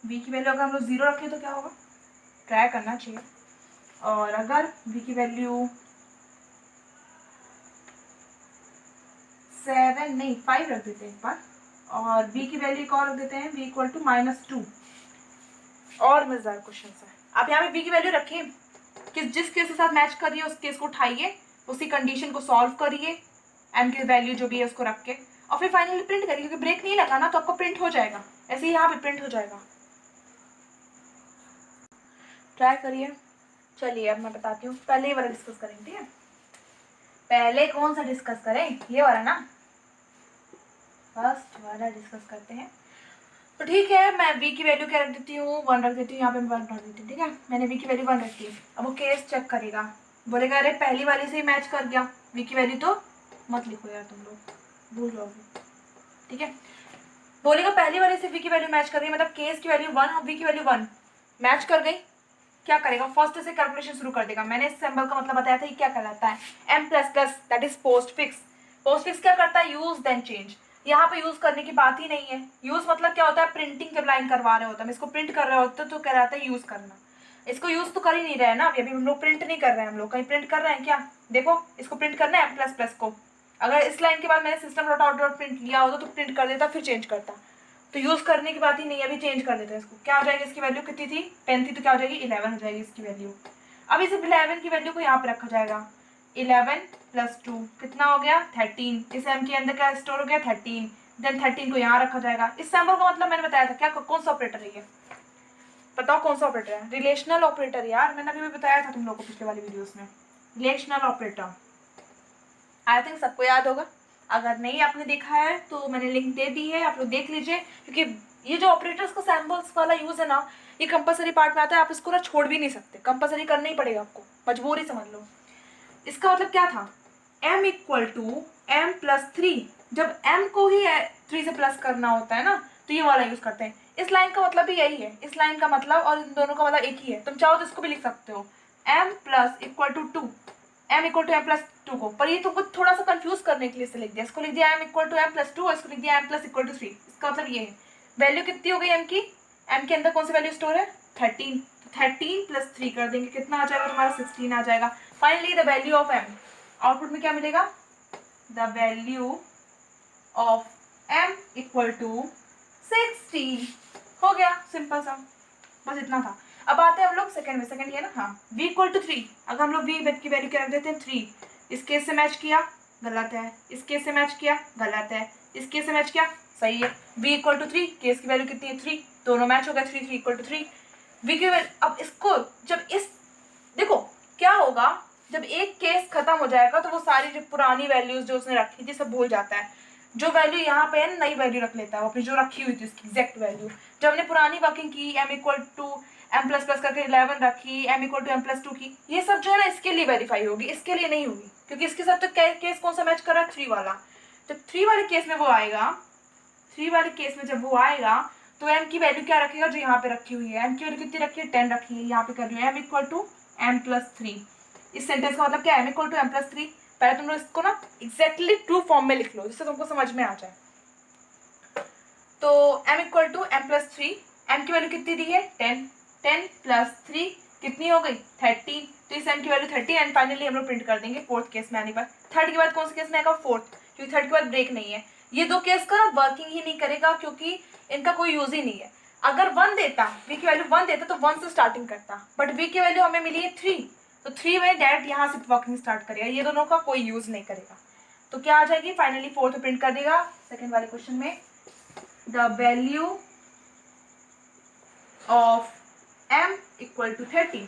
v की वैल्यू अगर हम लोग 0 रखें तो क्या होगा, ट्राई करना चाहिए। और अगर v की वैल्यू 7 नहीं 5 रख देते हैं एक बार, और v की वैल्यू एक और रख देते हैं, v इक्वल टू -2। और मजेदार क्वेश्चन है, आप यहाँ पे v की वैल्यू रखिए, जिस केस के साथ मैच कर रही है उस केस को उठाइए, उसी कंडीशन को सॉल्व करिए, m की वैल्यू जो भी है उसको रख के, और फिर फाइनली प्रिंट करिए, क्योंकि ब्रेक नहीं लगा ना तो आपको प्रिंट हो जाएगा, ऐसे ही यहाँ पे प्रिंट हो जाएगा। ट्राई करिए। चलिए अब मैं बताती हूँ, पहले ये वाला डिस्कस करेंगे, ठीक है। पहले कौन सा डिस्कस करें, ये वाला ना, फर्स्ट वाला डिस्कस करते हैं। तो ठीक है, मैं v की वैल्यू क्या रख देती हूँ, 1 रख देती हूँ, यहाँ पे मैं 1 रख देती हूँ। ठीक है, मैंने v की वैल्यू 1 रखी है। अब वो केस चेक करेगा, बोलेगा अरे पहली वाली से ही मैच कर गया, v की वैल्यू तो मत लिखो यार तुम लोग, भूल जाओगे। ठीक है, बोलेगा पहली वाली से v की वैल्यू मैच कर गई, मतलब केस की वैल्यू 1 और v की वैल्यू 1 मैच कर गई। क्या करेगा, फर्स्ट से कैलकुलेशन शुरू कर देगा। मैंने इस सिंबल का मतलब बताया था, ये क्या कहलाता है, m plus plus, that is post fix. Post fix क्या करता है, यूज देन चेंज। यहाँ पे यूज करने की बात ही नहीं है। यूज मतलब क्या होता है, प्रिंटिंग जब लाइन करवा रहे होते हैं, इसको प्रिंट कर रहे होते तो कहलाता है यूज करना। इसको यूज तो कर ही नहीं रहे हैं ना, अभी हम लोग प्रिंट नहीं कर रहे हैं, हम लोग कहीं प्रिंट कर रहे हैं क्या, देखो इसको प्रिंट करना है m प्लस प्लस को। अगर इस लाइन के बाद मैंने system dot out dot print लिया होता तो प्रिंट कर देता, फिर चेंज करता। तो यूज करने की बात ही नहीं है, अभी चेंज कर देते हैं इसको। क्या हो जाएगी, इसकी वैल्यू कितनी थी, 10 थी, तो क्या हो जाएगी 11 हो जाएगी इसकी वैल्यू। अब इस 11 की वैल्यू को यहाँ पे रखा जाएगा, 11 प्लस 2 कितना हो गया 13। इस m के अंदर क्या स्टोर हो गया 13, देन 13 को यहाँ रखा जाएगा। इस सैम्पल का मतलब मैंने बताया था, क्या कौन सा ऑपरेटर है ये, बताओ कौन सा ऑपरेटर है, रिलेशनल ऑपरेटर यार, मैंने अभी भी बताया था तुम लोगों को पिछले वाली वीडियोस में, रिलेशनल ऑपरेटर। आई थिंक सबको याद होगा, अगर नहीं आपने देखा है तो मैंने लिंक दे दी है, आप लोग देख लीजिए, क्योंकि ये जो ऑपरेटर्स का सैम्पल्स वाला यूज है ना, ये कंपलसरी पार्ट में आता है, आप इसको ना छोड़ भी नहीं सकते, कंपलसरी करना ही पड़ेगा आपको, मजबूरी समझ लो। इसका मतलब क्या था, m equal to m plus three, जब m को ही 3 से प्लस करना होता है ना, तो ये वाला यूज करते हैं। इस लाइन का मतलब भी यही है, इस लाइन का मतलब और इन दोनों का मतलब एक ही है। तुम चाहो तो इसको भी लिख सकते हो, m plus equal to 2, m equal to m plus 2 को, पर ये तुमको थोड़ा सा कंफ्यूज करने के लिए से लिख दिया, इसको लिख दिया m equal to m plus 2 और इसको लिख दिया m प्लस इक्वल टू 3। इसका मतलब ये है, वैल्यू कितनी हो गई m की, m के अंदर कौन सी वैल्यू स्टोर है 13, 13 प्लस 3 कर देंगे, कितना आ जाएगा तुम्हारा 16 आ जाएगा। Finally the value of m, output में क्या मिलेगा, the value of m equal to 16। हो गया सिंपल सा, बस इतना था। अब आते हैं हम लोग सेकंड में, सेकंड ये ना, हाँ v इक्वल टू 3, अगर हम लोग v की वैल्यू क्या रख देते हैं 3, इस केस से मैच किया गलत है, इस केस से मैच किया गलत है, इस केस से मैच किया सही है। v इक्वल टू 3, केस की वैल्यू कितनी है 3, दोनों मैच हो गया, 3 3 इक्वल टू 3 v की वैल्यू। अब इसको जब इस देखो क्या होगा, जब एक केस खत्म हो जाएगा तो वो सारी जो पुरानी वैल्यूज जो उसने रखी थी सब भूल जाता है। जो वैल्यू यहाँ पे है नई वैल्यू रख लेता है वो अपनी जो रखी हुई थी उसकी एग्जैक्ट वैल्यू। जब हमने पुरानी वर्किंग की m equal to m plus plus करके 11 रखी, m equal to m plus 2 की, ये सब जो है ना इसके लिए वेरीफाई होगी, इसके लिए नहीं होगी, क्योंकि इसके साथ तो केस कौन सा मैच कर रहा है 3 वाला। जब 3 वाले केस में वो आएगा, 3 वाले केस में जब वो आएगा तो m की वैल्यू क्या रखेगा, जो यहाँ पे रखी हुई है, m की वैल्यू कितनी रखी है 10 रखी है, यहाँ पे कर रही है m equal to m plus 3। इस सेंटेंस का मतलब क्या है, m equal to m plus 3। पहले तुम लोग इसको ना एग्जैक्टली ट्रू फॉर्म में लिख लो जिससे तुमको समझ में आ जाए। तो m equal to m plus 3, m की वैल्यू कितनी दी है 10, 10 प्लस 3 कितनी हो गई 13, तो इस m की वैल्यू 30 एंड फाइनली हम लोग प्रिंट कर देंगे फोर्थ केस में आने पर। थर्ड के बाद कौन से केस में आएगा फोर्थ, क्योंकि थर्ड के बाद ब्रेक नहीं है, ये दो केस का ना वर्किंग ही नहीं करेगा क्योंकि इनका कोई यूज ही नहीं है। अगर 1 देता, v की वैल्यू 1 देता तो 1 से स्टार्टिंग करता, बट v की वैल्यू हमें मिली है 3, तो 3 में डायरेक्ट यहाँ से वर्किंग स्टार्ट करेगा, ये दोनों का कोई यूज नहीं करेगा। तो क्या आ जाएगी फाइनली फोर्थ प्रिंट कर देगा सेकंड वाले क्वेश्चन में, the value of m equal to 30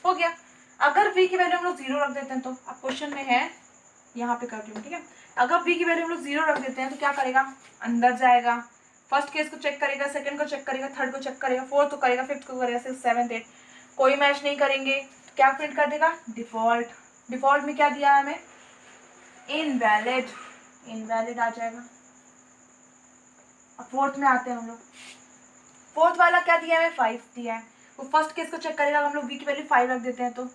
हो गया। अगर v की वैल्यू हम लोग 0 रख देते हैं, तो अब क्वेश्चन में है यहाँ पे कर रही हूँ, ठीक है, अगर v की वैल्यू हम लोग 0 रख देते हैं तो क्या करेगा, अंदर जाएगा, फर्स्ट केस को चेक करेगा, सेकंड को चेक करेगा, थर्ड को चेक करेगा, फोर्थ को करेगा, फिफ्थ को करेगा, सिक्स सेवंथ एट, कोई मैच नहीं करेंगे तो क्या प्रिंट कर देगा डिफॉल्ट। डिफॉल्ट में क्या दिया है हमें इनवैलिड, इनवैलिड आ जाएगा। अब फोर्थ में आते हैं हम लोग, फोर्थ वाला क्या दिया है 5 दिया है, वो फर्स्ट केस को चेक करेगा, हम लोग v की वैल्यू 5 रख देते हैं, तो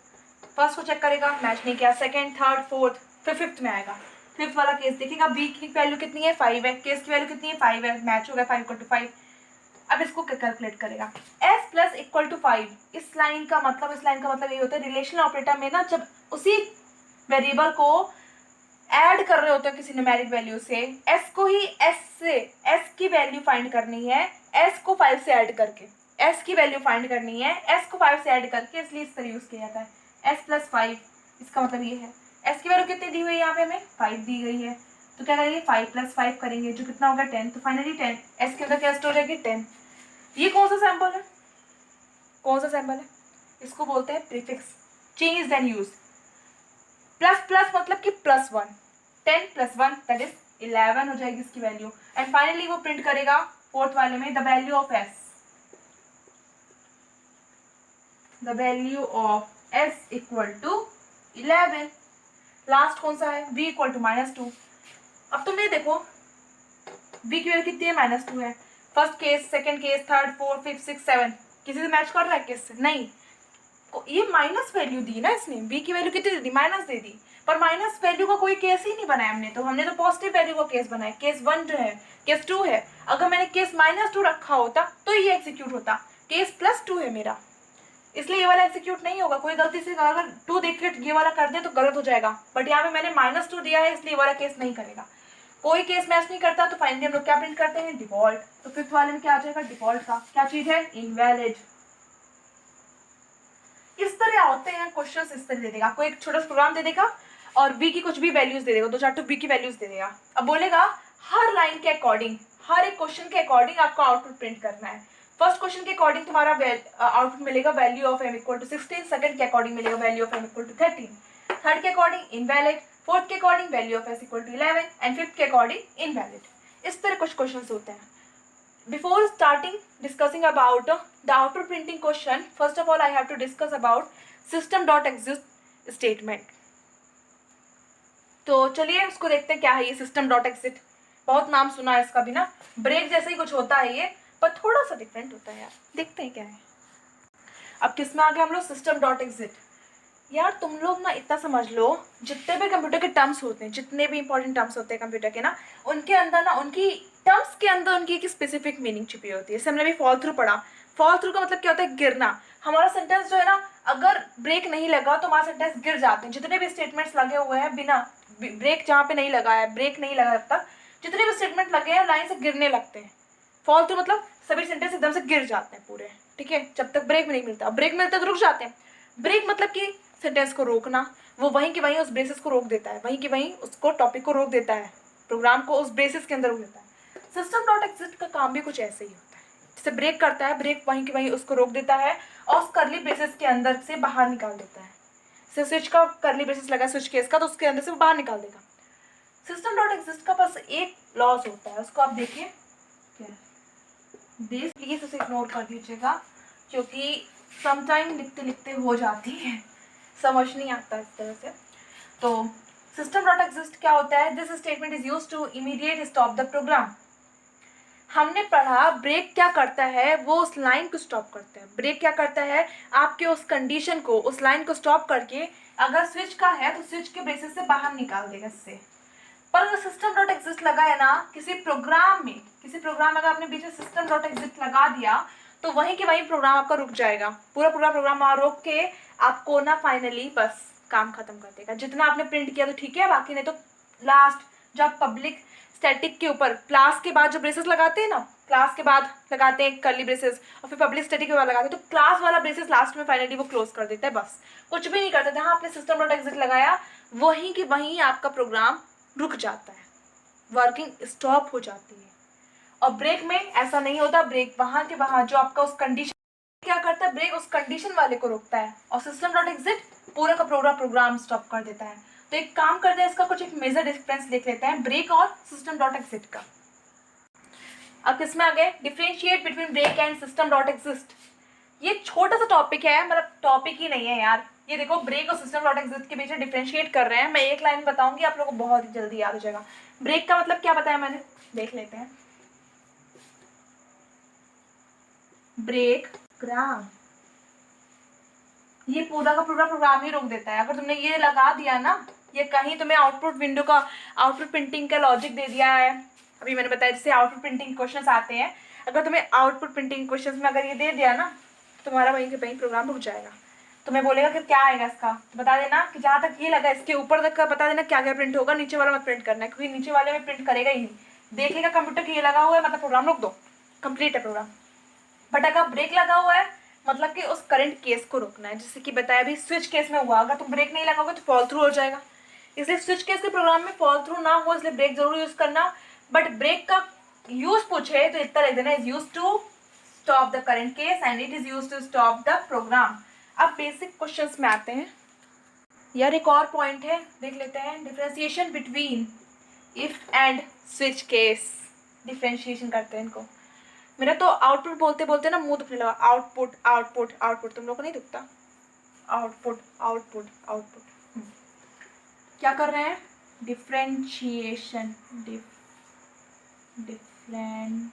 फर्स्ट को चेक करेगा मैच नहीं किया, सेकंड थर्ड फोर्थ, फिर फिफ्थ में आएगा, फिफ्थ वाला केस देखेगा v की वैल्यू कितनी है 5 है, केस की वैल्यू कितनी है 5 है, मैच हो गया 5 इक्वल टू 5। अब इसको कैलकुलेट करेगा s प्लस इक्वल टू 5, इस लाइन का मतलब यही होता है रिलेशनल ऑपरेटर में ना, जब उसी वेरिएबल को ऐड कर रहे होते हैं किसी न्यूमेरिक वैल्यू से, s को ही s से, s की वैल्यू फाइंड करनी है, s को 5 से ऐड करके, s की वैल्यू फाइंड करनी है, s को 5 से ऐड करके, इसलिए इस तरह यूज किया जाता है s प्लस 5। इसका मतलब ये है s की वैल्यू कितनी दी हुई है, यहाँ पे हमें 5 दी गई है, तो क्या करेंगे 5 प्लस 5 करेंगे जो कितना होगा 10, तो फाइनली 10, s के अंदर क्या स्टोर हो जाएगी 10। ये कौन सा सैंपल है, कौन सा सैंपल है, इसको बोलते हैं prefix, change then use. Plus plus मतलब कि प्लस 1, 10 प्लस 1 दैट इज 11 हो जाएगी इसकी वैल्यू, एंड फाइनली वो प्रिंट करेगा फोर्थ वाले में the value of s, the value of s equal to 11। Last कौन सा है, v इक्वल टू -2। अब तुम ये देखो v की वैल्यू कितनी है, -2 है। First case, second case, third, fourth, fifth, six, seven, किसी से मैच कर रहा है किससे, नहीं। ये माइनस वैल्यू दी ना इसने, v की वैल्यू कितनी दे दी, माइनस दे दी, पर माइनस वैल्यू का कोई केस ही नहीं बनाया हमने तो पॉजिटिव वैल्यू का केस बनाया। केस 1 जो है, केस 2 है, अगर मैंने केस -2 रखा होता तो ये एग्जीक्यूट होता। केस +2 है मेरा, इसलिए ये वाला एग्जीक्यूट नहीं होगा। कोई गलती से अगर 2 देख के ये वाला कर दे तो गलत हो जाएगा, बट यहाँ पे मैंने -2 दिया है इसलिए ये वाला केस नहीं करेगा। कोई केस मैच नहीं करता तो फाइनली हम लोग क्या प्रिंट करते हैं, डिफॉल्ट। तो फिफ्थ वाले में क्या आ जाएगा, डिफॉल्ट का क्या चीज है, इनवैलिड। इस तरह होते हैं क्वेश्चंस, इस तरह दे देगा, कोई एक छोटा सा प्रोग्राम दे देगा और v की कुछ भी वैल्यूज दे देगा, 2-4 v की वैल्यूज दे देगा। अब बोलेगा हर लाइन के अकॉर्डिंग, हर एक क्वेश्चन के अकॉर्डिंग आपको आउटपुट प्रिंट करना है। फर्स्ट क्वेश्चन के अकॉर्डिंग तुम्हारा आउटपुट मिलेगा value of m equal to 16, second के अकॉर्डिंग मिलेगा value of m equal to 13, third के अकॉर्डिंग इनवैलिड, फोर्थ के according value of s equal to 11 and fifth के अकॉर्डिंग इनवैलिड। इस तरह कुछ क्वेश्चन होते हैं। Before starting discussing about the output printing question, first of all I have to discuss about system.exit statement. तो चलिए उसको देखते हैं क्या है ये system.exit। बहुत नाम सुना है इसका भी ना, ब्रेक जैसे ही कुछ होता है ये, पर थोड़ा सा डिफरेंट होता है यार। देखते हैं क्या है। अब किसमें आ गए हम लोग, system.exit। यार तुम लोग ना इतना समझ लो, जितने भी कंप्यूटर के टर्म्स होते हैं, जितने भी इंपॉर्टेंट टर्म्स होते हैं कंप्यूटर के ना, उनके अंदर ना, उनकी टर्म्स के अंदर उनकी एक स्पेसिफिक मीनिंग छिपी होती है। जैसे हमने भी फॉल थ्रू पढ़ा, फॉल थ्रू का मतलब क्या होता है, गिरना। हमारा सेंटेंस जो है ना, अगर ब्रेक नहीं लगा तो हमारा सेंटेंस गिर जाते हैं। जितने भी स्टेटमेंट्स लगे हुए हैं बिना ब्रेक, जहाँ पे नहीं लगा है, ब्रेक नहीं लगा तब तक जितने भी स्टेटमेंट लगे हैं लाइन से गिरने लगते हैं। फॉल थ्रू मतलब सभी सेंटेंस एकदम से गिर जाते हैं पूरे, ठीक है, जब तक ब्रेक नहीं मिलता। ब्रेक मिलता है तो रुक जाते हैं। ब्रेक मतलब कि सेंटेंस को रोकना, वो वहीं के वहीं उस बेसिस को रोक देता है, वहीं के वहीं उसको टॉपिक को रोक देता है, प्रोग्राम को उस बेसिस के अंदर रोक देता है। system.exit का काम भी कुछ ऐसे ही होता है। जैसे ब्रेक करता है, ब्रेक वहीं के वहीं उसको रोक देता है और उस करली ब्रेसेस के अंदर से बाहर निकाल देता है। जैसे स्विच का करली ब्रेसेस लगा स्विच केस का, तो उसके अंदर से वो बाहर निकाल देगा। system.exit का बस एक लॉस होता है, उसको आप देखिए क्या है, प्लीज उसे इग्नोर कर दीजिएगा क्योंकि समटाइम लिखते लिखते हो जाती है, समझ नहीं आता इस तरह से। तो system.exit क्या होता है, this statement is used to immediate stop the program. हमने पढ़ा ब्रेक क्या करता है, वो उस लाइन को स्टॉप करता है। ब्रेक क्या करता है, आपके उस कंडीशन को, उस लाइन को स्टॉप करके अगर स्विच का है तो स्विच के बेसिस से बाहर निकाल देगा इससे। पर अगर system.exit लगा है ना किसी प्रोग्राम में, किसी प्रोग्राम में अगर आपने बीच में system.exit लगा दिया तो वहीं के वहीं प्रोग्राम आपका रुक जाएगा, पूरा प्रोग्राम वहाँ रोक के आपको ना फाइनली बस काम खत्म कर देगा। जितना आपने प्रिंट किया तो ठीक है, बाकी नहीं तो लास्ट जब पब्लिक स्टैटिक के ऊपर क्लास के बाद जो ब्रेसेस लगाते हैं ना, क्लास के बाद लगाते हैं कर्ली ब्रेसेस और फिर पब्लिक स्टैटिक के बाद लगाते हैं, तो क्लास वाला ब्रेसेस लास्ट में फाइनली वो क्लोज कर देता है, बस कुछ भी नहीं करता। जहाँ आपने system.exit लगाया वहीं की वहीं आपका प्रोग्राम रुक जाता है, वर्किंग स्टॉप हो जाती है। और ब्रेक में ऐसा नहीं होता, ब्रेक वहां के वहां जो आपका उस कंडीशन क्या करता है, ब्रेक उस कंडीशन वाले को रोकता है और system.exit पूरा का पूरा प्रोग्राम स्टॉप कर देता है। तो एक काम करते हैं, इसका कुछ एक मेजर डिफरेंस देख लेते हैं ब्रेक और system.exit का। अब किसमें आ गए, differentiate between break and system.exit। ये छोटा सा टॉपिक है, मतलब टॉपिक ही नहीं है यार। ये देखो ब्रेक और system.exit के बीच में डिफरेंशिएट कर रहे हैं। मैं एक लाइन बताऊंगी, आप लोगों को बहुत ही जल्दी याद हो जाएगा। ब्रेक का मतलब क्या बताया मैंने, देख लेते हैं। ब्रेक ग्राम, ये पूरा का पूरा प्रोग्राम ही रोक देता है। अगर तुमने ये लगा दिया ना, ये कहीं तुम्हें आउटपुट विंडो का, आउटपुट प्रिंटिंग का लॉजिक दे दिया है, अभी मैंने बताया जैसे आउटपुट प्रिंटिंग क्वेश्चंस आते हैं, अगर तुम्हें आउटपुट प्रिंटिंग क्वेश्चंस में अगर ये दे दिया ना, तुम्हारा वहीं के वहीं प्रोग्राम रुक जाएगा। तुम्हें बोलेगा कि क्या आएगा इसका, तो बता देना कि जहाँ तक ये लगा इसके ऊपर तक का बता देना क्या क्या प्रिंट होगा, नीचे वाला मत प्रिंट करना है क्योंकि नीचे वाले में प्रिंट करेगा ही नहीं। देखेगा कंप्यूटर की ये लगा हुआ है मतलब प्रोग्राम रोक दो, कंप्लीट है प्रोग्राम। बट अगर ब्रेक लगा हुआ है मतलब कि उस करंट केस को रोकना है। जैसे कि बताया अभी स्विच केस में हुआ, अगर तुम ब्रेक नहीं लगाओगे तो फॉल थ्रू हो जाएगा, इसलिए स्विच केस के प्रोग्राम में फॉल थ्रू ना हो इसलिए ब्रेक जरूर यूज करना। बट ब्रेक का यूज पूछे तो इतना लिख देना, is use to stop the current case and it is use to stop the program. अब बेसिक क्वेश्चंस में आते हैं यार, एक और पॉइंट है देख लेते हैं, differentiation between if and switch case. Differentiation करते हैं इनको। मेरा तो आउटपुट बोलते बोलते ना मुंह दुखने लगा। आउटपुट आउटपुट आउटपुट, तुम लोग को नहीं दुखता? Output output output. क्या कर रहे हैं? डिफ्रेंशिएशन। डिफरेंट,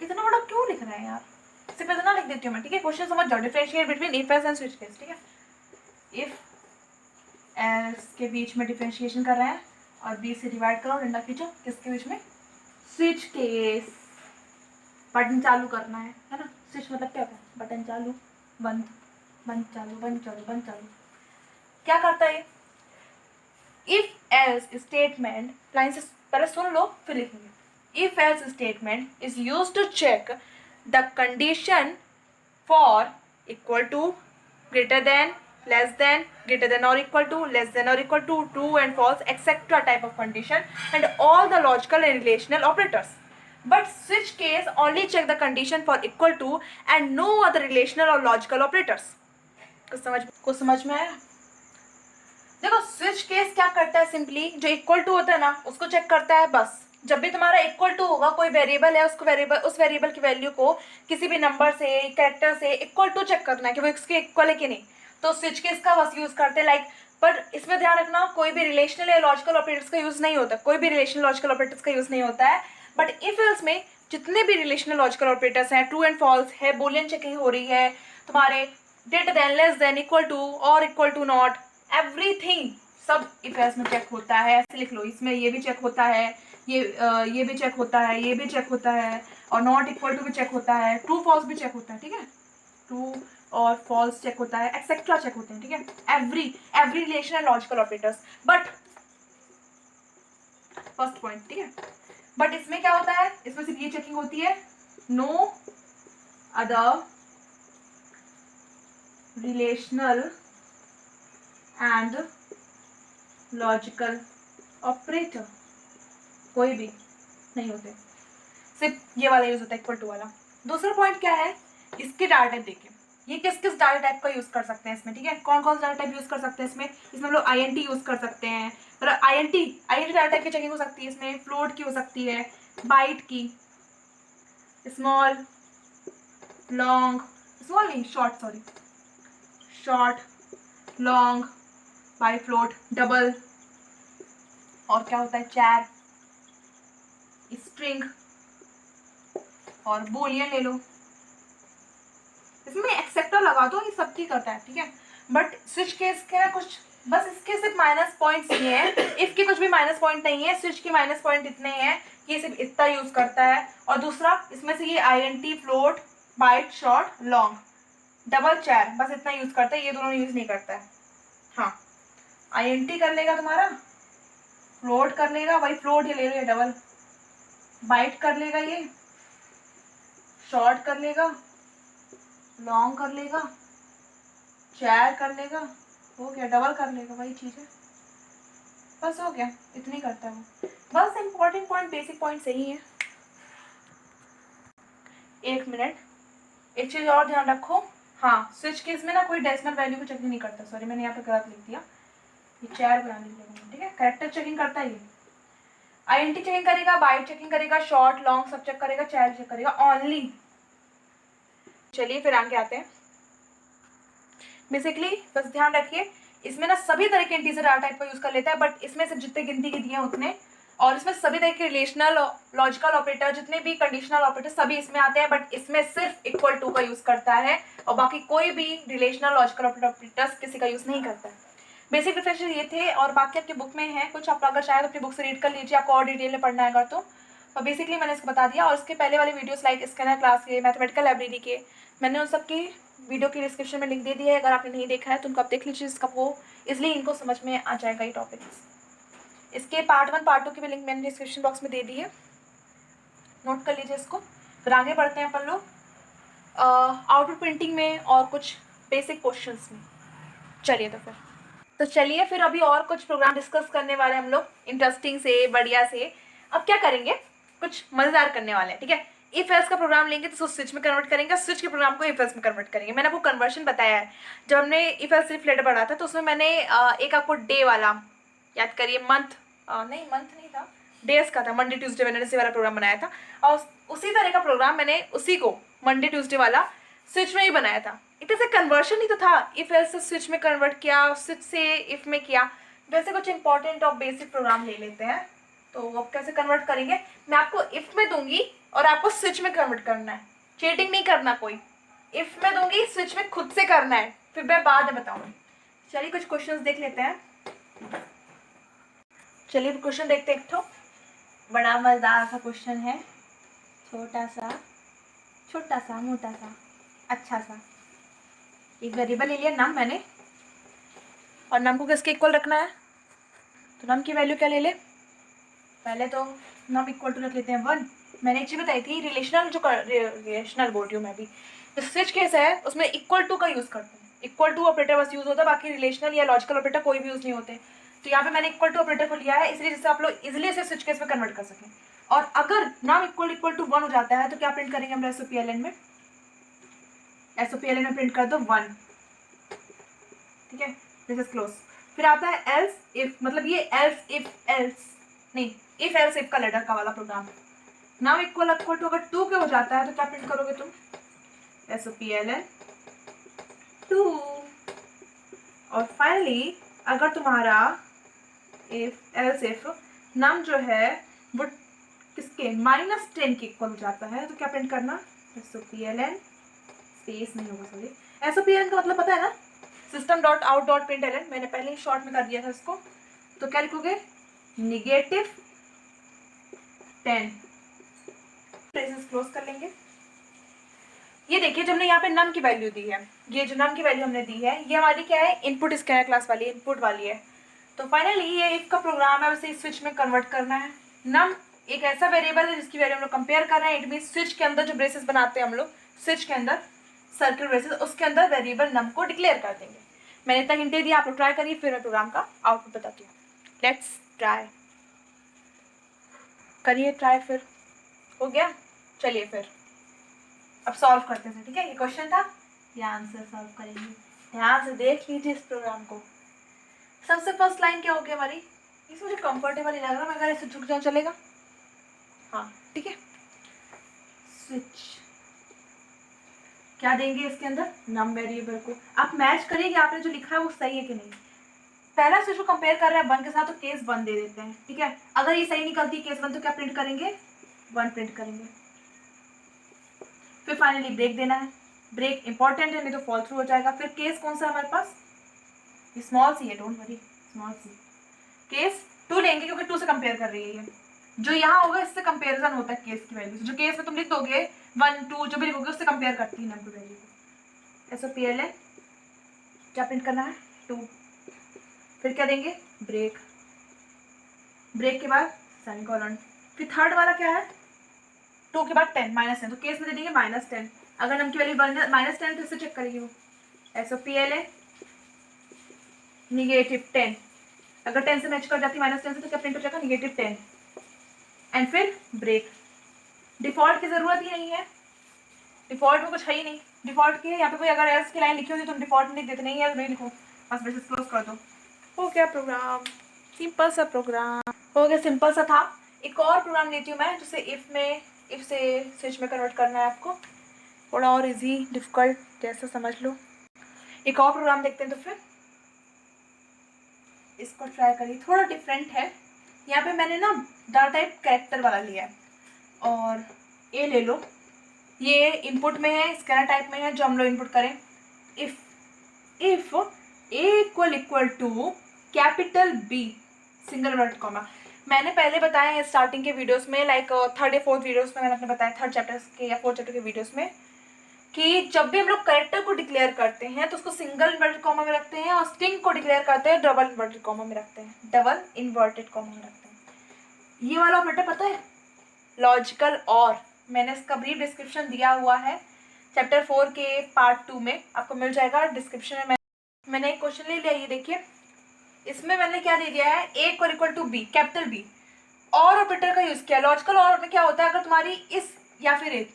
इतना बड़ा क्यों लिख रहा है यार? सिर्फ इतना लिख देती हूँ मैं, ठीक है? क्वेश्चन समझ जाओ। Differentiate between if else and switch case, ठीक है? इफ एल्स के बीच में डिफरेंशिएशन कर रहे हैं और बी से डिवाइड करो, डंडा खींचो, किसके बीच में? Switch case. बटन चालू करना है ना? स्विच मतलब क्या होता है? बटन चालू बंद, बंद चालू, बंद चालू, बंद चालू। क्या करता है? इफ एल्स स्टेटमेंट, लाइन से पहले सुन लो फिर लिखेंगे। If else statement is used to check the condition for equal to, greater than, less than, greater than or equal to, less than or equal to, true and false, etc. type of condition and all the logical and relational operators. But switch case only check the condition for equal to and no other relational or logical operators. कुछ समझ में आया? देखो switch case क्या करता है, simply जो equal to होता है ना उसको चेक करता है बस। जब भी तुम्हारा इक्वल टू होगा, कोई वेरिएबल है, उसको उस वेरिएबल की वैल्यू को किसी भी नंबर से, कैरेक्टर से इक्वल टू चेक करना है कि वो इसके इक्वल है कि नहीं, तो स्विच केस का बस यूज करते हैं। लाइक पर इसमें ध्यान रखना, कोई भी रिलेशनल या लॉजिकल ऑपरेटर्स का यूज नहीं होता, कोई भी रिलेशनल लॉजिकल ऑपरेटर्स का यूज नहीं होता है। बट इफ एल्स में जितने भी रिलेशनल लॉजिकल ऑपरेटर्स हैं, ट्रू एंड फॉल्स है, बुलियन चेकिंग हो रही है, तुम्हारे greater than, less than, equal to और इक्वल टू नॉट, एवरीथिंग सब इफ एल्स में चेक होता है। ऐसे लिख लो, इसमें ये भी चेक होता है, ये भी चेक होता है, ये भी चेक होता है, और नॉट इक्वल टू भी चेक होता है, ट्रू फॉल्स भी चेक होता है, ठीक है? ट्रू और फॉल्स चेक होता है, एक्सेट्रा चेक होते हैं, ठीक है? Every relation and logical operators. But first point, ठीक है? बट इसमें क्या होता है? इसमें सिर्फ ये चेकिंग होती है, no other relational and logical operator, कोई भी नहीं होते, सिर्फ ये वाला यूज होता है, इक्वल टू वाला। दूसरा पॉइंट क्या है? इसके डाटा टाइप देखिए, ये किस किस डाटा टाइप का यूज कर सकते हैं इसमें, ठीक है? कौन कौन सा डाटा टाइप यूज कर सकते हैं इसमें हम लोग INT यूज कर सकते हैं, मतलब INT डाटा टाइप की चेकिंग हो सकती है इसमें, फ्लोट की हो सकती है, बाइट की, स्मॉल, लॉन्ग, स्मॉल नहीं short, sorry short, long, by float, double, और क्या होता है? चैर, स्ट्रिंग और बूलियन ले लो। इसमें एक्सेप्टर लगा दो, ये सबकी करता है, ठीक है? बट स्विच केस का कुछ बस इसके सिर्फ माइनस पॉइंट्स ये है, इफ के कुछ भी माइनस पॉइंट नहीं है, स्विच के माइनस पॉइंट इतने हैं कि सिर्फ इतना यूज करता है। और दूसरा इसमें से ये INT, float, byte, short, long, double, char, बस इतना यूज करता है, ये दोनों यूज नहीं करता है। हाँ, INT कर लेगा तुम्हारा, फ्लोट कर लेगा, वही फ्लोट ये ले लो, ये डबल, बाइट कर लेगा, ये शॉर्ट कर लेगा, लॉन्ग कर लेगा, चैर कर लेगा, हो गया, डबल कर लेगा, वही चीज है, बस हो गया, इतनी करता है वो। बस इंपॉर्टेंट पॉइंट, बेसिक पॉइंट सही है। एक मिनट, एक चीज और ध्यान रखो, हाँ स्विच केस में ना कोई डेसिमल वैल्यू को चेक नहीं करता, सॉरी मैंने यहाँ पे गलत लिख दिया, ये चैर बनाने लिखा, ठीक है? कैरेक्टर चेकिंग करता है ये, INT चेकिंग करेगा, बाइट चेकिंग करेगा, शॉर्ट, लॉन्ग सब चेक करेगा, चैर चेक करेगा ओनली। चलिए फिर आगे आते हैं। बेसिकली बस ध्यान रखिए, इसमें ना सभी तरह के इंटीजर डाटा टाइप का यूज कर लेता है, बट इसमें से जितने गिनती के दिए हैं उतने, और इसमें सभी तरह के रिलेशनल, लॉजिकल ऑपरेटर, जितने भी कंडीशनल ऑपरेटर सभी इसमें आते हैं, बट इसमें सिर्फ इक्वल टू का यूज करता है और बाकी कोई भी रिलेशनल लॉजिकल ऑपरेटर्स किसी का यूज नहीं करता है। बेसिक डिफरेंशियल ये थे, और बाकी आपकी बुक में है कुछ, आप अगर शायद अपनी बुक से रीड कर लीजिए, आपको और डिटेल में पढ़ना है अगर तो बेसिकली मैंने इसको बता दिया। और इसके पहले वाले वीडियोस लाइक स्कैनर क्लास के, मैथमेटिकल लाइब्रेरी के, मैंने उन सबकी वीडियो की डिस्क्रिप्शन में लिंक दे दिया है, अगर आपने नहीं देखा है तो उनको आप देख लीजिए, इसका वो इसलिए इनको समझ में आ जाएगा ये टॉपिक्स। इसके पार्ट 1 पार्ट 2 की भी लिंक मैंने डिस्क्रिप्शन बॉक्स में दे दी है, नोट कर लीजिए इसको। फिर आगे बढ़ते हैं अपन लोग आउटपुट प्रिंटिंग में और कुछ बेसिक क्वेश्चंस में। चलिए चलिए फिर अभी और कुछ प्रोग्राम डिस्कस करने वाले हम लोग, इंटरेस्टिंग से, बढ़िया से। अब क्या करेंगे, कुछ मजेदार करने वाले हैं, ठीक है? इफ एल्स का प्रोग्राम लेंगे तो उसको स्विच में कन्वर्ट करेंगे, स्विच के प्रोग्राम को इफ एल्स में कन्वर्ट करेंगे। मैंने आपको कन्वर्शन बताया है, जब हमने इफ एल्स सिर्फ लेटर पढ़ा था तो उसमें मैंने एक आपको डे वाला याद करिए, मंथ नहीं था, डेज का था, मंडे ट्यूसडे वेडनेसडे वाला प्रोग्राम बनाया था, और उसी तरह का प्रोग्राम मैंने उसी को मंडे ट्यूसडे वाला स्विच में ही बनाया था। इट इज़ ए कन्वर्शन ही तो था, इफ एल्स से स्विच में कन्वर्ट किया, स्विच से इफ में किया। वैसे कुछ इंपॉर्टेंट और बेसिक प्रोग्राम ले लेते हैं। तो अब कैसे कन्वर्ट करेंगे, मैं आपको इफ में दूंगी और आपको स्विच में कन्वर्ट करना है, चीटिंग नहीं करना कोई। इफ में दूंगी, स्विच में खुद से करना है, फिर मैं बाद में बताऊंगी। चलिए कुछ क्वेश्चंस देख लेते हैं। चलिए क्वेश्चन देखते हैं। एक तो बड़ा मजेदार सा क्वेश्चन है, छोटा सा मोटा सा अच्छा सा। एक वेरिएबल ले लिया नम मैंने, और नम को किसके इक्वल रखना है, तो नम की वैल्यू क्या ले ले, पहले तो नम इक्वल टू रख लेते हैं 1। मैंने एक चीज बताई थी, रिलेशनल बोल रही हूँ मैं भी। जो स्विच केस है उसमें इक्वल टू का यूज करते हैं, इक्वल टू ऑपरेटर बस यूज होता है, बाकी रिलेशनल या लॉजिकल ऑपरेटर कोई भी यूज नहीं होते। तो यहाँ पे मैंने इक्वल टू ऑपरेटर को लिया है, इसलिए जिससे आप लोग इजिली इसे स्विच केस में कन्वर्ट कर सकें। और अगर नम इक्वल टू 1 हो जाता है तो क्या प्रिंट करेंगे हम एसओपीएलएन में, एसओपीएलएन में प्रिंट कर दो 1, ठीक है, दिस इज क्लोज। फिर आता है एल्स इफ, मतलब ये एल्स इफ एल्स नहीं, इफ एल्स इफ का लेटर का वाला प्रोग्राम। नाउ इक्वल टू अगर 2 के हो जाता है तो क्या प्रिंट करोगे तुम, एसओपीएलएन 2। और फाइनली अगर तुम्हारा इफ एल्स इफ नम जो है वो किसके -10 के इक्वल हो जाता है तो क्या प्रिंट करना, एसओपीएलएन स्पेस नहीं होगा, सॉरी, एसओपीएलएन का मतलब पता है ना, system dot out dot println. मैंने पहले ही शॉर्ट में कर दिया था इसको, तो क्या लिखोगे, -10। ब्रेसेस क्लोज कर लेंगे। ये देखिए जब हमने यहाँ पे नम की वैल्यू दी है, ये जो नम की वैल्यू हमने दी है ये हमारी क्या है, इनपुट स्कैनर क्लास वाली, इनपुट वाली है। तो फाइनली ये इफ का प्रोग्राम है, उसे स्विच में कन्वर्ट करना है। नम एक ऐसा वेरिएबल है जिसकी वैल्यू हम लोग कंपेयर कर रहे हैं, इट मीन स्विच के अंदर जो ब्रेसेस बनाते हैं हम लोग, स्विच के अंदर सर्किल ब्रेसेस, उसके अंदर वेरिएबल नम को डिक्लेयर कर देंगे। मैंने इतना हिंट दे दिया, आप लोग ट्राई करिए, फिर मैं प्रोग्राम का आउटपुट बताती हूँ। लेट्स ट्राई, करिए ट्राई, फिर हो गया। चलिए फिर अब सॉल्व करते हैं, ठीक है, ये क्वेश्चन था, ये आंसर सॉल्व करेंगे। ध्यान से देख लीजिए इस प्रोग्राम को। सबसे फर्स्ट लाइन क्या होगी हमारी, इस मुझे कंफर्टेबल नहीं लग रहा, मैं अगर ऐसे झुक जाऊँ चलेगा, हाँ ठीक है। स्विच क्या देंगे इसके अंदर, नम वेरिएबल को। आप मैच करिए कि आपने जो लिखा है वो सही है कि नहीं। पहला स्विच को कंपेयर कर रहे हैं 1 के साथ, तो केस 1 दे देते हैं, ठीक है। अगर ये सही निकलती केस 1 तो क्या प्रिंट करेंगे, 1 प्रिंट करेंगे। फिर फाइनली ब्रेक देना है, ब्रेक इंपॉर्टेंट है नहीं तो फॉल थ्रू हो जाएगा। फिर केस कौन सा हमारे पास, स्मॉल सी है, don't worry, small c. Case 2 लेंगे क्योंकि 2 से कंपेयर कर रही है ये, जो यहाँ होगा इससे कंपेरिजन होता है केस की वैल्यू से। जो केस में तुम लिख दोगे 1 2 जो भी लिखोगे उससे कंपेयर करती है नंबर वैल्यू को। एसओपीएलएन क्या प्रिंट करना है, 2। फिर क्या देंगे, ब्रेक, ब्रेक के बाद सेमीकोलन। फिर थर्ड वाला क्या है, 2 के बाद 10 -10, तो केस में दे देंगे -10। अगर नम की वैल्यू -10 तो इससे चेक करेगी वो, एसओपीएलएन -10। अगर 10 से मैच कर जाती -10 से तो क्या प्रिंट हो जाएगा, -10। एंड फिर ब्रेक। डिफॉल्ट की जरूरत ही नहीं है, डिफॉल्ट में कुछ है ही नहीं। डिफॉल्ट की यहाँ पे कोई अगर एल्स की लाइन लिखी होती तो डिफॉल्ट में लिख देते, नहीं है नहीं लिखो, बस ब्रेसेस क्लोज कर दो, हो गया प्रोग्राम। सिंपल सा प्रोग्राम हो गया, सिंपल सा था। एक और प्रोग्राम लेती हूँ मैं, जिसे इफ से स्विच में कन्वर्ट करना है आपको, थोड़ा और इजी डिफिकल्ट जैसा समझ लो। एक और प्रोग्राम देखते हैं, तो फिर इसको ट्राई करिए, थोड़ा डिफरेंट है। यहाँ पे मैंने ना डाटा टाइप कैरेक्टर वाला लिया है, और ए ले लो, ये इनपुट में है, स्कैनर टाइप में है, जो हम लोग इनपुट करें। If a equal to capital B single word comma. मैंने पहले बताया है स्टार्टिंग के वीडियोस में, लाइक थर्ड या फोर्थ वीडियोस में मैंने अपने बताया, थर्ड चैप्टर के या फोर्थ चैप्टर के वीडियोस में, कि जब भी हम लोग कैरेक्टर को डिक्लेयर करते हैं तो उसको सिंगल इन्वर्टेड कॉमा में रखते हैं, और स्ट्रिंग को डिक्लेयर करते हैं डबल इन्वर्टेड कॉमा में रखते हैं, डबल इन्वर्टेड कॉमा में रखते हैं। ये वाला ऑपरेटर पता है, लॉजिकल और, मैंने इसका ब्रीफ डिस्क्रिप्शन दिया हुआ है चैप्टर 4 के पार्ट 2 में, आपको मिल जाएगा डिस्क्रिप्शन में। मैंने एक क्वेश्चन ले लिया, ये देखिए, इसमें मैंने क्या दे दिया है, A equal to B, capital B, और ऑपरेटर का यूज किया। लॉजिकल और में क्या होता है, अगर तुम्हारी इस या फिर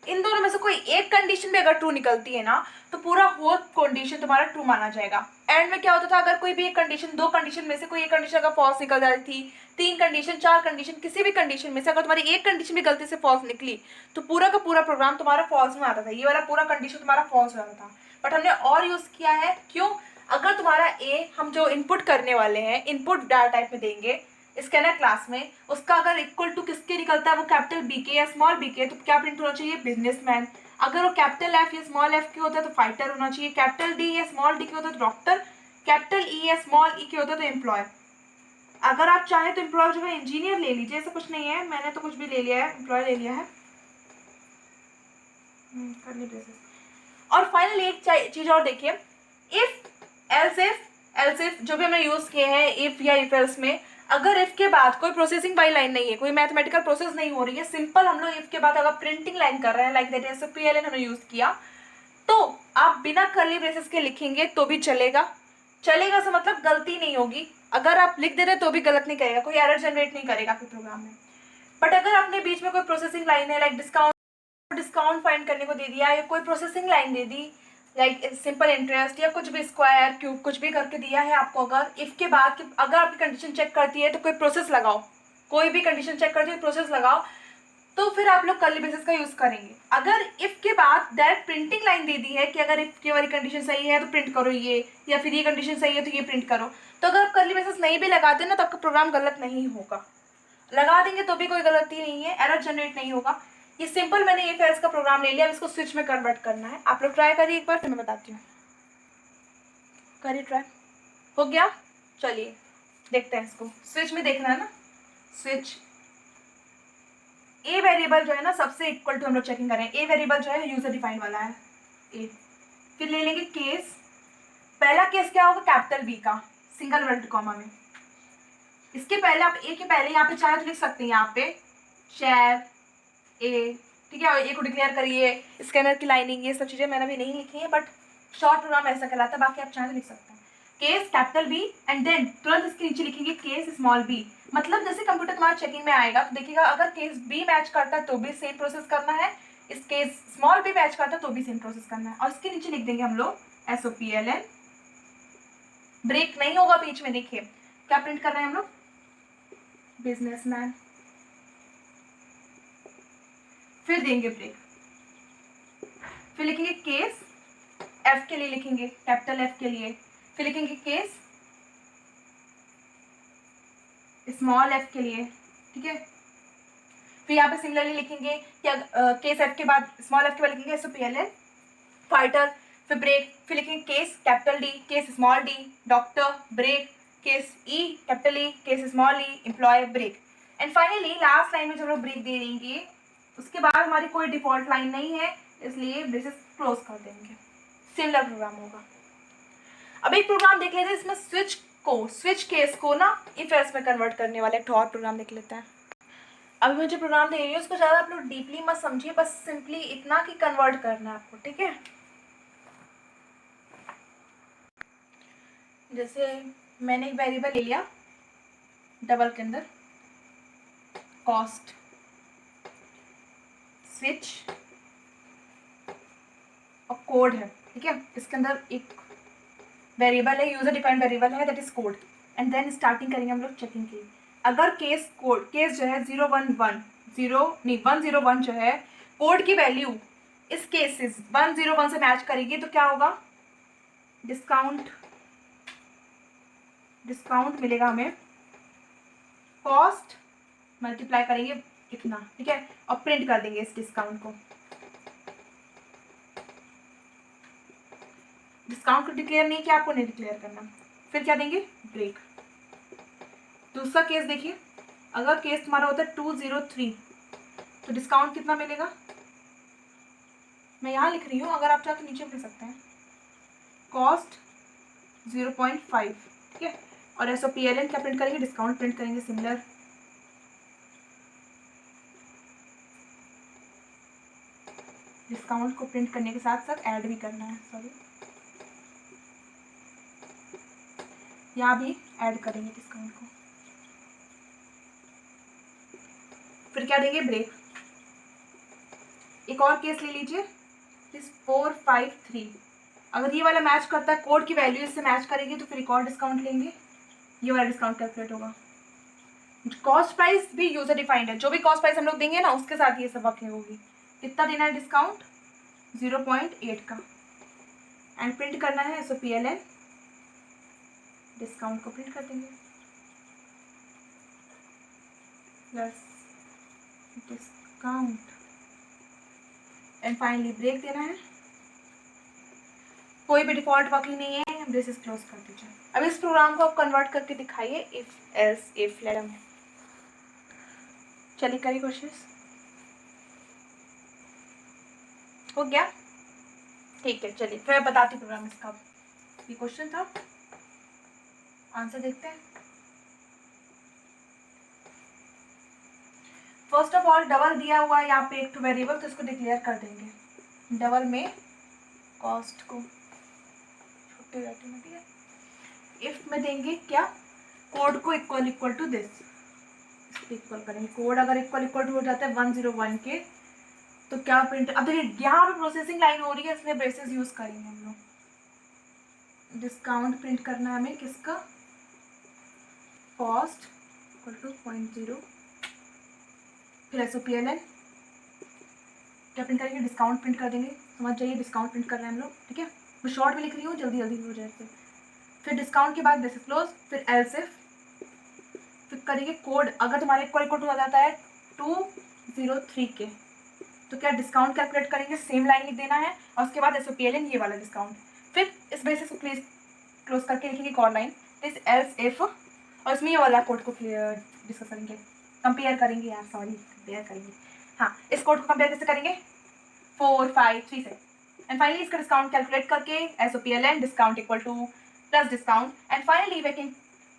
इन दोनों में से कोई एक कंडीशन भी अगर ट्रू निकलती है ना, तो पूरा होल कंडीशन तुम्हारा ट्रू माना जाएगा। एंड में क्या होता था, अगर कोई भी एक कंडीशन, दो कंडीशन में से कोई एक कंडीशन अगर फॉल्स निकल जाती थी, तीन कंडीशन, चार कंडीशन, किसी भी कंडीशन में से अगर तुम्हारी एक कंडीशन भी गलती से फॉल्स निकली तो पूरा का पूरा प्रोग्राम तुम्हारा फॉल्स में आता था, ये वाला पूरा कंडीशन तुम्हारा फॉल्स हो जाता था। बट हमने और यूज किया है, क्यों? अगर तुम्हारा ए, हम जो इनपुट करने वाले हैं, इनपुट डाटा टाइप में देंगे स्कैनर क्लास में, उसका अगर इक्वल टू किसके निकलता है, वो कैपिटल बी के या स्मॉल बी के, तो क्या प्रिंट होना चाहिए? बिजनेसमैन। अगर वो कैपिटल एफ या स्मॉल एफ के होता है तो फाइटर होना चाहिए, कैपिटल डी या स्मॉल डी के होता है तो डॉक्टर, कैपिटल ई या स्मॉल ई के होता है तो एम्प्लॉय। अगर आप चाहें तो एम्प्लॉय जो है इंजीनियर ले लीजिए, ऐसा कुछ नहीं है, मैंने तो कुछ भी ले लिया है, एम्प्लॉय ले लिया है। करली ब्रेसेस। और फाइनली एक चीज और देखिए, इफ एल्स इफ जो भी हमने यूज किए हैं इफ या इफ एल्स में, अगर इफ के बाद कोई प्रोसेसिंग बाई लाइन नहीं है, कोई मैथमेटिकल प्रोसेस नहीं हो रही है, सिंपल हम लोग इफ के बाद अगर प्रिंटिंग लाइन कर रहे हैं, लाइक दैट एसओपीएलएन हमने यूज किया, तो आप बिना कर्ली ब्रेसेस के लिखेंगे तो भी चलेगा। चलेगा से मतलब गलती नहीं होगी, अगर आप लिख दे रहे तो भी गलत नहीं करेगा, कोई एरर जनरेट नहीं करेगा आपके प्रोग्राम में। बट अगर आपने बीच में कोई प्रोसेसिंग लाइन है, लाइक डिस्काउंट फाइंड करने को दे दिया, या कोई प्रोसेसिंग लाइन दे दी, लाइक सिंपल इंटरेस्ट या कुछ भी, स्क्वायर क्यूब कुछ भी करके दिया है आपको, अगर इफ के बाद अगर आपकी कंडीशन चेक करती है तो कोई प्रोसेस लगाओ, कोई भी कंडीशन चेक करती है प्रोसेस लगाओ, तो फिर आप लोग कर्ली ब्रेसेस का यूज करेंगे। अगर इफ के बाद डायरेक्ट प्रिंटिंग लाइन दे दी है कि अगर इफ की वाली कंडीशन सही है तो प्रिंट करो ये, या फिर ये कंडीशन सही है तो ये प्रिंट करो, तो अगर आप कर्ली ब्रेसेस नहीं भी लगाते ना तो आपका प्रोग्राम गलत नहीं होगा, लगा देंगे तो भी कोई गलती नहीं है, एरर जनरेट नहीं होगा। ये सिंपल मैंने इफ एल्स का प्रोग्राम ले लिया, अब इसको स्विच में कन्वर्ट करना है, आप लोग ट्राई करिए एक बार, फिर मैं बताती हूँ। करिए ट्राई, हो गया? चलिए देखते हैं इसको, स्विच में देखना है ना, स्विच ए वेरिएबल जो है ना सबसे इक्वल टू हम लोग चेकिंग करें, ए वेरिएबल जो है यूजर डिफाइंड वाला है ए। फिर ले लेंगे केस, पहला केस क्या होगा? कैपिटल बी का सिंगल वर्ड कॉमा में, इसके पहले आप ए के पहले यहाँ पे चाहे तो लिख सकते हैं, यहाँ पे शेयर ए, ठीक है, ए को डिक्लेयर करिए, स्कैनर की लाइनिंग, ये सब चीज़ें मैंने भी नहीं लिखी है, बट शॉर्ट प्रोग्राम ऐसा कहलाता है, बाकी आप चाहे तो लिख सकते हैं। Case capital B and then तुरंत इसके नीचे लिखेंगे केस स्मॉल बी, मतलब जैसे कंप्यूटर तुम्हारा चेकिंग में आएगा तो देखिएगा अगर केस बी मैच करता है तो भी सेम प्रोसेस करना है, इस केस स्मॉल बी मैच करता है तो भी सेम प्रोसेस करना है, और इसके नीचे लिख देंगे हम लोग एसओपीएलएन, ब्रेक नहीं होगा बीच में, देखिए क्या प्रिंट कर रहे हैं हम लोग? बिजनेसमैन। फिर देंगे ब्रेक, फिर लिखेंगे केस एफ के लिए, लिखेंगे कैपिटल एफ के लिए, फिर लिखेंगे केस स्मॉल एफ के लिए, ठीक है, फिर यहाँ पे सिमिलरली लिखेंगे कि केस एफ के बाद स्मॉल एफ के बाद लिखेंगे एसओपीएलएन फाइटर, फिर ब्रेक, फिर लिखेंगे case capital D, case small d doctor, break, case E capital E, case small e employ, break, and finally last line में जब लोग ब्रेक दे देंगे उसके बाद हमारी कोई डिफॉल्ट लाइन नहीं है, इसलिए ब्रेसेस क्लोज कर देंगे, सिमिलर प्रोग्राम होगा। अब एक प्रोग्राम देख लेते हैं, इसमें स्विच केस को ना इफ एल्स में कन्वर्ट करने वाला एक और प्रोग्राम देख लेते हैं। अभी मुझे प्रोग्राम दे रही है उसको ज़्यादा आप लोग डीपली मत समझिए, बस सिंपली इतना कि कन्वर्ट करना है आपको, ठीक है। जैसे मैंने एक वेरिएबल ले लिया डबल के अंदर, कॉस्ट, स्विच और कोड है, ठीक है, इसके अंदर एक वेरिएबल है, यूजर डिफाइंड वेरिएबल है, that is code, and then starting करेंगे हम लोग चेकिंग की। अगर केस कोड केस जो है 101 जो है कोड की वैल्यू इस केस से 101 से मैच करेगी तो क्या होगा? डिस्काउंट मिलेगा हमें, कॉस्ट मल्टीप्लाई करेंगे इतना, ठीक है, और प्रिंट कर देंगे इस डिस्काउंट को। डिस्काउंट को डिक्लेयर नहीं किया, आपको नहीं डिक्लेयर करना। फिर क्या देंगे? ब्रेक। दूसरा केस देखिए, अगर केस तुम्हारा होता है 203 तो डिस्काउंट कितना मिलेगा? मैं यहाँ लिख रही हूँ, अगर आप चाहे तो नीचे लिख सकते हैं, कॉस्ट 0.5, ठीक है, और एसओपीएलएन क्या प्रिंट करेंगे? डिस्काउंट प्रिंट करेंगे, सिमिलर। डिस्काउंट को प्रिंट करने के साथ साथ ऐड भी करना है, सॉरी, यहाँ भी ऐड करेंगे डिस्काउंट को। फिर क्या देंगे? ब्रेक। एक और केस ले लीजिए, 453 अगर ये वाला मैच करता है, कोड की वैल्यू इससे मैच करेगी तो फिर एक और डिस्काउंट लेंगे, ये वाला डिस्काउंट कैलकुलेट होगा। कॉस्ट प्राइस भी यूजर डिफाइंड है, जो भी कॉस्ट प्राइस हम लोग देंगे ना उसके साथ ये सब वर्किंग होगी। कितना देना है डिस्काउंट? 0.8 का, एंड प्रिंट करना है SOPLN, डिस्काउंट को प्रिंट कर देंगे plus discount, and finally break देना है। कोई भी डिफॉल्ट वर्किंग नहीं है, ब्रेसेस क्लोज कर दीजिए। अब इस प्रोग्राम को आप कन्वर्ट करके दिखाइए, इफ एल्स इफ लेडम। चलिए करिए कोशिश। हो गया? ठीक है, चलिए फिर मैं बताती हूँ प्रोग्राम इसका। ये क्वेश्चन था, आंसर देखते हैं। फर्स्ट ऑफ ऑल डबल दिया हुआ है यहाँ पे एक वेरिएबल, तो इसको डिक्लेयर कर देंगे। डबल में कॉस्ट को छोटे राइटर में दिया, इफ में देंगे क्या, कोड को इक्वल टू दिस, इक्वल करेंगे। कोड अगर इक्वल टू हो जाता है 101 के, तो क्या प्रिंट, अब देखिए यहाँ पे प्रोसेसिंग लाइन हो रही है इसलिए ब्रेसेस यूज करेंगे हम लोग। डिस्काउंट प्रिंट करना है हमें किसका, कॉस्ट इक्वल टू 0.0, फिर SOPLN क्या प्रिंट करेंगे, डिस्काउंट प्रिंट कर देंगे। समझ जाइए डिस्काउंट प्रिंट कर रहे हैं हम लोग, ठीक है। मैं शॉर्ट में लिख रही हूँ, जल्दी जल्दी हो जाए। फिर डिस्काउंट के बाद ब्रेसेस क्लोज, फिर एल्स इफ, फिर करेंगे कोड अगर तुम्हारे इक्वल टू हो जाता है 203 के, तो क्या डिस्काउंट कैलकुलेट करेंगे, सेम लाइन लिख देना है, और उसके बाद SOPLN ये वाला डिस्काउंट। फिर इस ब्रेसेस को क्लोज करके लिखेंगे एक और लाइन, दिस एल्स इफ, और इसमें ये वाला कोड को डिस्कस करेंगे, कंपेयर करेंगे यार, सॉरी कंपेयर करेंगे। हाँ, इस कोड को कंपेयर कैसे करेंगे, 4 5 3 से, एंड फाइनली इसका डिस्काउंट कैलकुलेट करके SOPLN discount equal to plus discount, and finally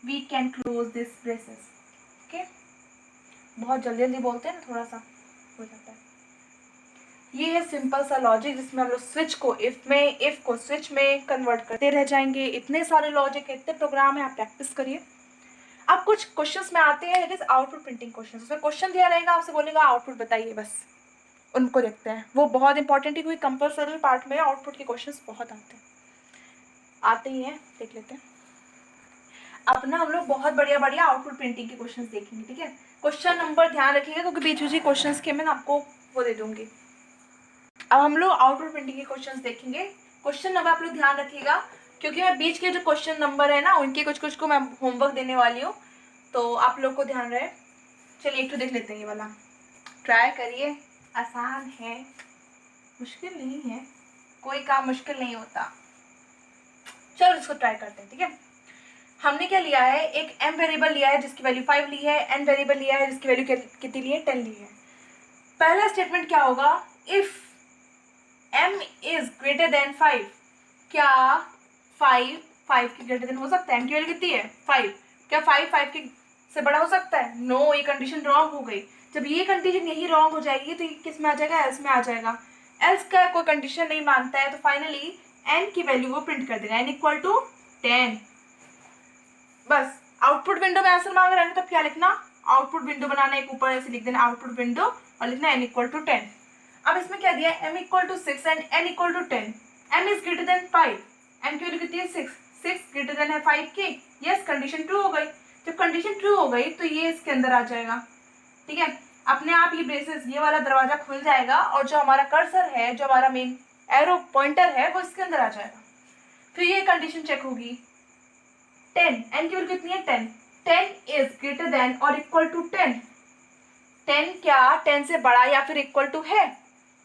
we can close this braces. Okay, बहुत जल्दी जल्दी बोलते हैं ना, थोड़ा सा हो जाता है। ये है सिंपल सा लॉजिक जिसमें हम लोग स्विच को इफ को स्विच में कन्वर्ट करते रह जाएंगे। इतने सारे लॉजिक, इतने प्रोग्राम है, आप प्रैक्टिस करिए। अब कुछ क्वेश्चंस में आते हैं, it is output printing question. उसमें क्वेश्चन दिया रहेगा, आपसे बोलेगा आउटपुट बताइए, बस उनको देखते हैं। वो बहुत इंपॉर्टेंट है, क्योंकि कंपल्सरी पार्ट में आउटपुट के क्वेश्चंस बहुत आते ही हैं। देख लेते हैं। अब ना हम लोग बहुत बढ़िया बढ़िया आउटपुट प्रिंटिंग के क्वेश्चंस देखेंगे, ठीक है। क्वेश्चन नंबर ध्यान रखिएगा, क्योंकि बीच बीच क्वेश्चंस के मैं आपको वो दे दूंगी। अब हम लोग आउटपुट प्रिंटिंग के क्वेश्चंस देखेंगे। क्वेश्चन नंबर आप लोग ध्यान रखिएगा, क्योंकि मैं बीच के जो क्वेश्चन नंबर है ना, उनके कुछ कुछ को मैं होमवर्क देने वाली हूँ, तो आप लोग को ध्यान रहे। चलिए एक तो देख लेते हैं, ये वाला ट्राई करिए, आसान है, मुश्किल नहीं है, कोई काम मुश्किल नहीं होता। चलो इसको ट्राई करते हैं, ठीक है। हमने क्या लिया है, एक m वेरिएबल लिया है जिसकी वैल्यू 5 ली है, n वेरिएबल लिया है जिसकी वैल्यू कितनी ली है, 10 ली है। पहला स्टेटमेंट क्या होगा, if m is greater than 5, क्या 5 की ग्रेटर देन हो सकता है, m की वैल्यू कितनी है 5, क्या 5 की से बड़ा हो सकता है, नो, ये कंडीशन रॉन्ग हो गई। जब ये कंडीशन यही रॉन्ग हो जाएगी तो ये किस में आ जाएगा, एल्स में आ जाएगा। एल्स का कोई कंडीशन नहीं मानता है, तो फाइनली n की वैल्यू वो प्रिंट कर देगा, n इक्वल टू 10। बस आउटपुट विंडो में आंसर मांग रहे हैं, तब क्या लिखना, आउटपुट विंडो बनाना, एक ऊपर ऐसे लिख देना आउटपुट विंडो, और लिखना n इक्वल टू 10। अब इसमें क्या दिया है, m equal to 6 and n equal to 10, m is greater than 5, m की वैल्यू कितनी है 6 ग्रेटर देन है 5 की, यस कंडीशन ट्रू हो गई। जब कंडीशन ट्रू हो गई तो ये इसके अंदर आ जाएगा, ठीक है। अपने आप ये ब्रेसेस, ये वाला दरवाजा खुल जाएगा, और जो हमारा कर्सर है, जो हमारा मेन एरो पॉइंटर है, वो इसके अंदर आ जाएगा। फिर ये कंडीशन चेक होगी, 10, n की वैल्यू कितनी है 10, 10 इज ग्रेटर देन और इक्वल टू 10, 10 क्या 10 से बड़ा या फिर इक्वल टू है,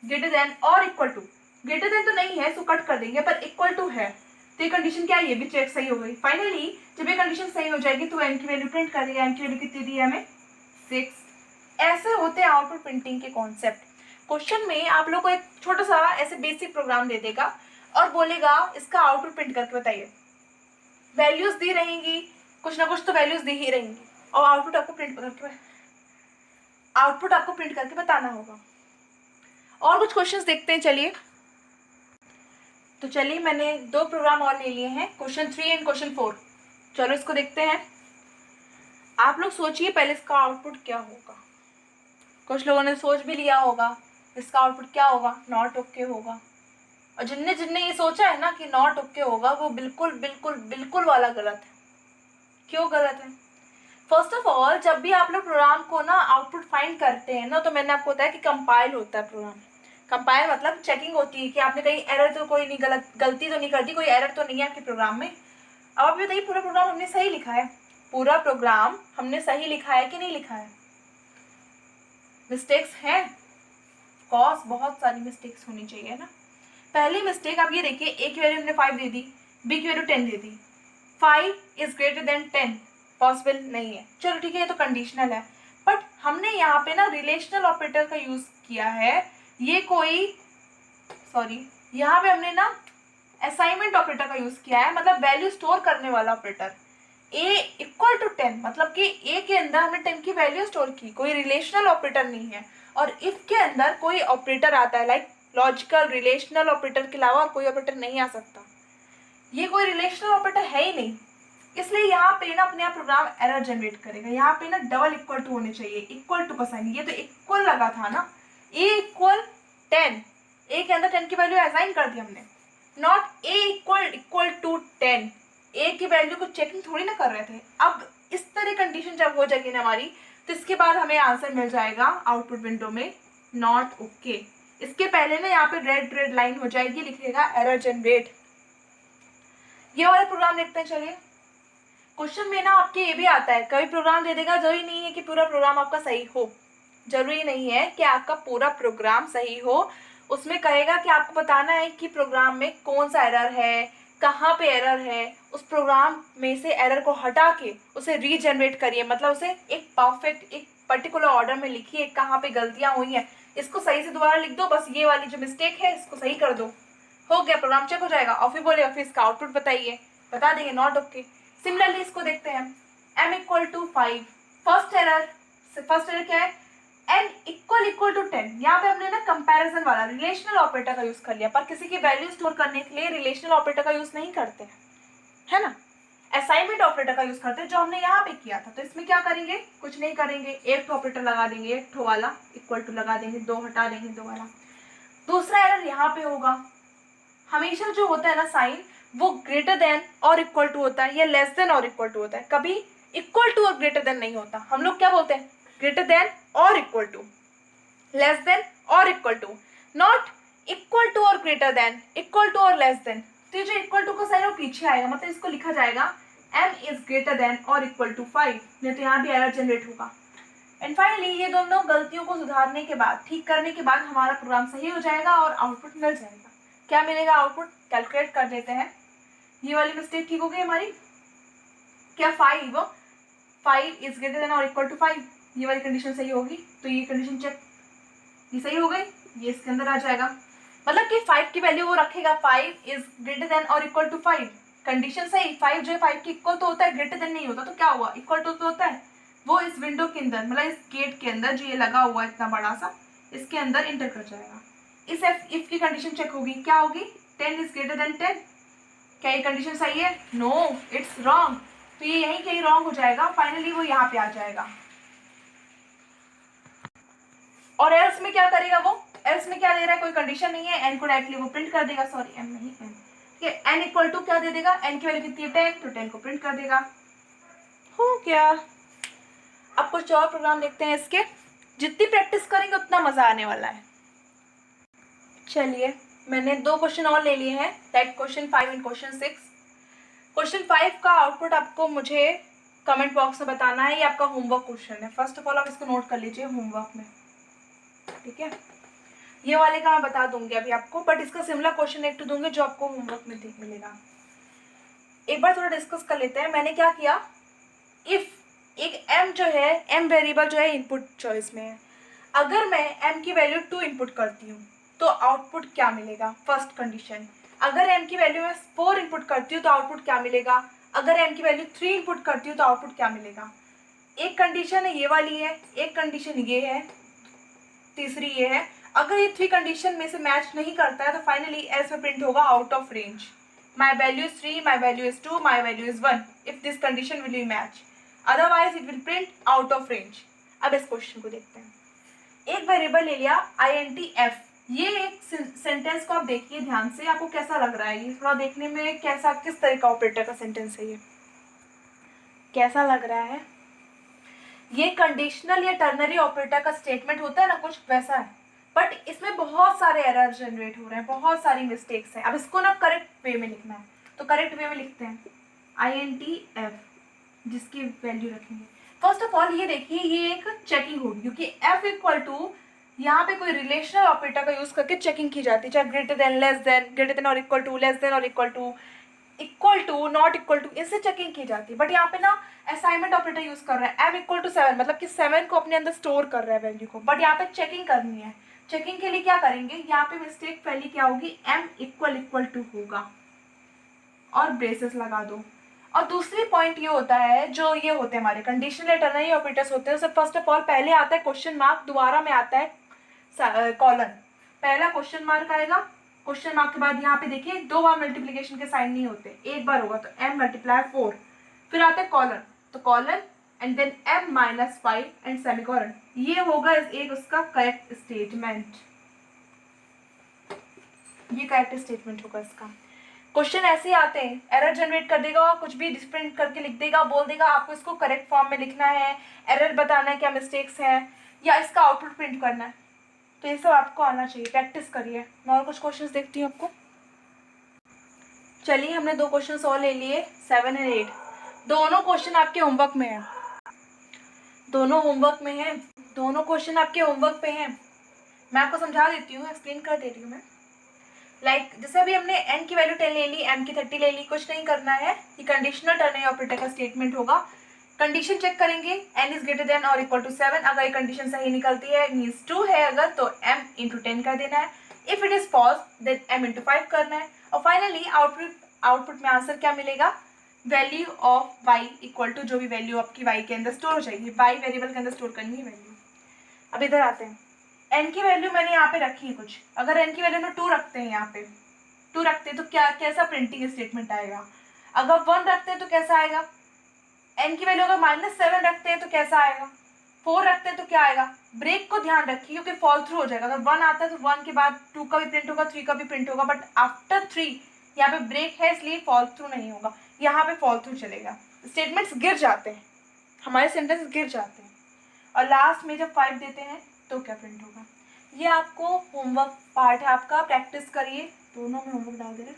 ग्रेटर देन और इक्वल टू, ग्रेटर देन तो नहीं है सो कट कर देंगे, पर इक्वल टू है, तो ये कंडीशन क्या है, ये भी चेक सही हो गई। फाइनली जब ये कंडीशन सही हो जाएगी तो n की वैल्यू प्रिंट कर देगा, n की वैल्यू कितनी दी है हमें 6। ऐसे होते हैं आउटपुट प्रिंटिंग के कॉन्सेप्ट। क्वेश्चन में आप लोग को एक छोटा सा ऐसे बेसिक प्रोग्राम दे देगा और बोलेगा इसका आउटपुट प्रिंट करके बताइए। वैल्यूज दी रहेंगी, कुछ ना कुछ तो वैल्यूज दी ही रहेंगी, और आउटपुट आपको प्रिंट करके बताना होगा। और कुछ क्वेश्चंस देखते हैं, चलिए। तो चलिए मैंने 2 प्रोग्राम और ले लिए हैं, क्वेश्चन 3 एंड क्वेश्चन 4। चलो इसको देखते हैं। आप लोग सोचिए पहले इसका आउटपुट क्या होगा। कुछ लोगों ने सोच भी लिया होगा इसका आउटपुट क्या होगा, नॉट ओके होगा, और जिनने जिनने ये सोचा है ना कि नॉट ओके होगा, वो बिल्कुल बिल्कुल बिल्कुल वाला गलत है। क्यों गलत है? फर्स्ट ऑफ ऑल, जब भी आप लोग प्रोग्राम को ना आउटपुट फाइंड करते हैं ना, तो मैंने आपको बताया कि कंपाइल होता है प्रोग्राम। कंपाइल मतलब चेकिंग होती है कि आपने कहीं एरर तो कोई नहीं, गलती तो नहीं कर दी, कोई एरर तो नहीं है आपके प्रोग्राम में। अब आप बताइए, पूरा प्रोग्राम हमने सही लिखा है? पूरा प्रोग्राम हमने सही लिखा है कि नहीं लिखा है? मिस्टेक्स हैं, कॉस बहुत सारी मिस्टेक्स होनी चाहिए ना। पहली मिस्टेक आप ये देखिए, ए की वैल्यू हमने 5 दे दी, बी की value 10 they the. 5 is greater then 10 possible नहीं है। चलो ठीक है, ये तो कंडीशनल है, बट हमने यहाँ पे ना रिलेशनल ऑपरेटर का यूज किया है। ये कोई यहाँ पे हमने ना असाइनमेंट ऑपरेटर का यूज किया है, मतलब वैल्यू स्टोर करने वाला ऑपरेटर। a इक्वल टू 10 मतलब कि a के अंदर हमने 10 की वैल्यू स्टोर की, कोई रिलेशनल ऑपरेटर नहीं है। और इफ के अंदर कोई ऑपरेटर आता है, लाइक लॉजिकल रिलेशनल ऑपरेटर के अलावा और कोई ऑपरेटर नहीं आ सकता। ये कोई रिलेशनल ऑपरेटर है ही नहीं, इसलिए यहाँ पे ना अपने आप प्रोग्राम एरर जनरेट करेगा। यहाँ पे ना डबल इक्वल टू होने चाहिए, इक्वल टू का साइन, ये तो इक्वल लगा था ना, a इक्वल 10, a के अंदर 10 की वैल्यू असाइन कर दी हमने, not a equal to 10। a की वैल्यू को चेकिंग थोड़ी ना कर रहे थे। अब इस तरह कंडीशन जब हो जाएगी ना हमारी, तो इसके बाद हमें आंसर मिल जाएगा आउटपुट विंडो में नॉट ओके। इसके पहले ना यहाँ पे रेड लाइन हो जाएगी, लिखिएगा एरर जनरेट। ये वाला प्रोग्राम देखते हैं। चलिए, क्वेश्चन में ना आपके ये भी आता है, कभी प्रोग्राम दे देगा, जरूरी नहीं है कि पूरा प्रोग्राम आपका सही हो, जरूरी नहीं है कि आपका पूरा प्रोग्राम सही हो। उसमें कहेगा कि आपको बताना है कि प्रोग्राम में कौन सा एरर है, कहाँ पे एरर है, उस प्रोग्राम में से एरर को हटा के उसे रीजनरेट करिए, मतलब उसे एक परफेक्ट एक पर्टिकुलर ऑर्डर में लिखिए, कहाँ पे गलतियां हुई हैं इसको सही से दोबारा लिख दो, बस ये वाली जो मिस्टेक है इसको सही कर दो, हो गया, प्रोग्राम चेक हो जाएगा। और फिर बोलेगा फिर इसका आउटपुट बताइए, बता देंगे नॉट ओके। सिमिलरली इसको देखते हैं, m equal to 5, first error क्या है, n इक्वल टू 10। यहाँ पे हमने ना कंपैरिजन वाला रिलेशनल ऑपरेटर का यूज कर लिया, पर किसी की वैल्यू स्टोर करने के लिए रिलेशनल ऑपरेटर का यूज नहीं करते हैं, है ना, असाइनमेंट ऑपरेटर का यूज करते हैं, जो हमने यहाँ पे किया था। तो इसमें क्या करेंगे, कुछ नहीं करेंगे, एक ऑपरेटर लगा देंगे, एक ठो वाला इक्वल टू लगा देंगे, दो हटा देंगे, दो वाला। दूसरा एरर यहाँ पे होगा, हमेशा जो होता है ना साइन, वो ग्रेटर देन और इक्वल टू होता है या लेस देन और इक्वल टू होता है, कभी इक्वल टू और ग्रेटर देन नहीं होता। हम लोग क्या बोलते हैं, ग्रेटर देन और इक्वल टू, लेस देन और equal to, not equal to और ग्रेटर देन, इक्वल टू और लेस देन। तो ये जो इक्वल टू का साइन वो पीछे आएगा, मतलब इसको लिखा जाएगा m इज ग्रेटर देन और इक्वल टू 5, नहीं तो यहाँ भी एरर जनरेट होगा। एंड फाइनली ये दोनों गलतियों को सुधारने के बाद, ठीक करने के बाद हमारा प्रोग्राम सही हो जाएगा और आउटपुट मिल जाएगा। क्या मिलेगा आउटपुट, कैलकुलेट कर देते हैं। ये वाली मिस्टेक ठीक हो गई हमारी, क्या 5 इज ग्रेटर देन और इक्वल टू 5, ये वाली कंडीशन सही होगी, तो ये कंडीशन चेक, ये सही हो गई, ये इसके अंदर आ जाएगा, मतलब कि 5 की वैल्यू वो रखेगा, 5 इज ग्रेटर देन और इक्वल टू 5, कंडीशन सही। 5 जो है 5 के इक्वल तो होता है, ग्रेटर देन नहीं होता, तो क्या हुआ, इक्वल टू तो होता है। वो इस विंडो के अंदर, मतलब इस गेट के अंदर जो ये लगा हुआ है इतना बड़ा सा, इसके अंदर इंटर कर जाएगा। इस इफ की कंडीशन चेक होगी, क्या होगी, 10 इज ग्रेटर देन 10, क्या ये कंडीशन सही है, नो इट्स रॉन्ग, तो ये यहीं कहीं रॉन्ग हो जाएगा, फाइनली वो यहाँ पे आ जाएगा। और एल्स में क्या करेगा, वो एल्स में क्या दे रहा है, कोई कंडीशन नहीं है, एन को डायरेक्टली वो प्रिंट कर देगा, सॉरी एम नहीं एन, ठीक है, एन इक्वल टू क्या दे देगा, एन की वैल्यू कितनी है 10, तो 10 को प्रिंट कर देगा, हो गया। अब कुछ और प्रोग्राम देखते हैं इसके, जितनी प्रैक्टिस करेंगे उतना मजा आने वाला है। चलिए, मैंने 2 क्वेश्चन और ले लिए हैं, that question 5 and question 6। Question 5 का आउटपुट आपको मुझे कमेंट बॉक्स में बताना है, ये आपका होमवर्क क्वेश्चन है। फर्स्ट ऑफ ऑल आप इसको नोट कर लीजिए होमवर्क में, ठीक है। ये वाले का मैं बता दूंगी अभी आपको, बट इसका सिमिलर क्वेश्चन एक तो दूंगी जो आपको होमवर्क में मिलेगा। एक बार थोड़ा डिस्कस कर लेते हैं। मैंने क्या किया, इफ एक m जो है, m वेरिएबल जो है इनपुट चॉइस में है, अगर मैं m की वैल्यू 2 इनपुट करती हूँ तो आउटपुट क्या मिलेगा, फर्स्ट कंडीशन। अगर m की वैल्यू मैं 4 इनपुट करती हूँ तो आउटपुट क्या मिलेगा, अगर m की वैल्यू 3 इनपुट करती हूँ तो आउटपुट क्या मिलेगा। एक कंडीशन है ये वाली है, एक कंडीशन ये है, तीसरी ये है। अगर ये 3 कंडीशन में से मैच नहीं करता है तो फाइनली एल्स में प्रिंट होगा out of range, my value is 3, my value is 2, my value is 1, if this condition will be match, otherwise it will print out of range. अब इस क्वेश्चन को देखते हैं। एक वेरिएबल ले लिया int f, ये एक सेंटेंस को आप देखिए ध्यान से, आपको कैसा लग रहा है? ये थोड़ा देखने में कैसा, किस तरह का ऑपरेटर का सेंटेंस है ये, कैसा लग रहा है? ये कंडीशनल या टर्नरी ऑपरेटर का स्टेटमेंट होता है ना, कुछ वैसा है, बट इसमें बहुत सारे एरर जनरेट हो रहे हैं, बहुत सारी मिस्टेक्स हैं। अब इसको ना करेक्ट वे में लिखना है, तो करेक्ट वे में लिखते हैं INTF, जिसकी वैल्यू रखेंगे। फर्स्ट ऑफ ऑल ये देखिए, ये एक चेकिंग होगी, क्योंकि F इक्वल टू यहाँ पे कोई रिलेशनल ऑपरेटर का यूज करके चेकिंग की जाती है, चाहे greater than, less than, greater than और इक्वल टू, लेस देन और equal to, not equal to, इससे चेकिंग की जाती है। बट यहाँ पे ना असाइनमेंट ऑपरेटर यूज कर रहा है, m इक्वल टू 7, मतलब कि 7 को अपने अंदर स्टोर कर रहा है वैल्यू को, बट यहाँ पे चेकिंग करनी है। चेकिंग के लिए क्या करेंगे, यहाँ पे मिस्टेक पहली क्या होगी, m इक्वल टू होगा और ब्रेसेस लगा दो। और दूसरी पॉइंट ये होता है, जो ये होते हैं हमारे कंडीशनल या टर्नरी ऑपरेटर्स होते हैं, फर्स्ट ऑफ ऑल पहले आता है क्वेश्चन मार्क, दोबारा में आता है कॉलन। पहला क्वेश्चन मार्क आएगा, क्वेश्चन मार्क के बाद यहाँ पे देखिए 2 बार मल्टीप्लीकेशन के साइन नहीं होते, एक बार होगा, तो m मल्टीप्लाई 4, फिर आता है कॉलन, तो colon and then m minus 5 and semicolon. ये होगा एक उसका करेक्ट स्टेटमेंट, ये करेक्ट स्टेटमेंट होगा इसका। क्वेश्चन ऐसे आते हैं, एरर जनरेट कर देगा, कुछ भी डिफरेंट करके लिख देगा, बोल देगा आपको इसको करेक्ट फॉर्म में लिखना है, एरर बताना है, क्या मिस्टेक्स हैं, या इसका आउटपुट प्रिंट करना है। तो ये सब आपको आना चाहिए, प्रैक्टिस करिए। मैं और कुछ क्वेश्चंस देखती हूँ आपको। चलिए, हमने 2 क्वेश्चंस और ले लिए, 7 एंड 8। दोनों क्वेश्चन आपके होमवर्क में है, दोनों होमवर्क में है, दोनों क्वेश्चन आपके होमवर्क पे हैं। मैं आपको समझा देती हूँ, एक्सप्लेन कर दे रही हूँ मैं। जैसे अभी हमने n की वैल्यू 10 ले ली, m की 30 ले ली, कुछ नहीं करना है, ये कंडीशनल टर्नरी ऑपरेटर का स्टेटमेंट होगा। कंडीशन चेक करेंगे, n इज ग्रेटर देन और इक्वल टू 7, अगर ये कंडीशन सही निकलती है, मीन्स ट्रू है अगर, तो m इंटू 10 कर देना है, if it is false then m into 5 करना है, और फाइनली आउटपुट में आंसर क्या मिलेगा, value of y equal to जो भी वैल्यू आपकी y के अंदर स्टोर हो जाएगी, y वेरिएबल के अंदर स्टोर करनी है वैल्यू। अब इधर आते हैं, n की वैल्यू मैंने यहाँ पे रखी है कुछ, अगर n की वैल्यू में 2 रखते हैं, यहाँ पे 2 रखते हैं तो क्या, कैसा प्रिंटिंग स्टेटमेंट आएगा? अगर 1 रखते हैं तो कैसा आएगा? n की वैल्यू अगर -7 रखते हैं तो कैसा आएगा? 4 रखते हैं तो क्या आएगा? ब्रेक को ध्यान रखिए, क्योंकि फॉल थ्रू हो जाएगा। अगर 1 आता है तो 1 के बाद 2 का भी प्रिंट होगा, 3 का भी प्रिंट होगा, बट आफ्टर 3 यहाँ पे ब्रेक है, इसलिए फॉल थ्रू नहीं होगा, यहाँ पे फॉल थ्रू चलेगा। स्टेटमेंट्स गिर जाते हैं, हमारे सेंटेंस गिर जाते हैं, और लास्ट में जब 5 देते हैं तो क्या प्रिंट होगा। ये आपको होमवर्क पार्ट है आपका, प्रैक्टिस करिए, दोनों में होमवर्क डाल दे रहे।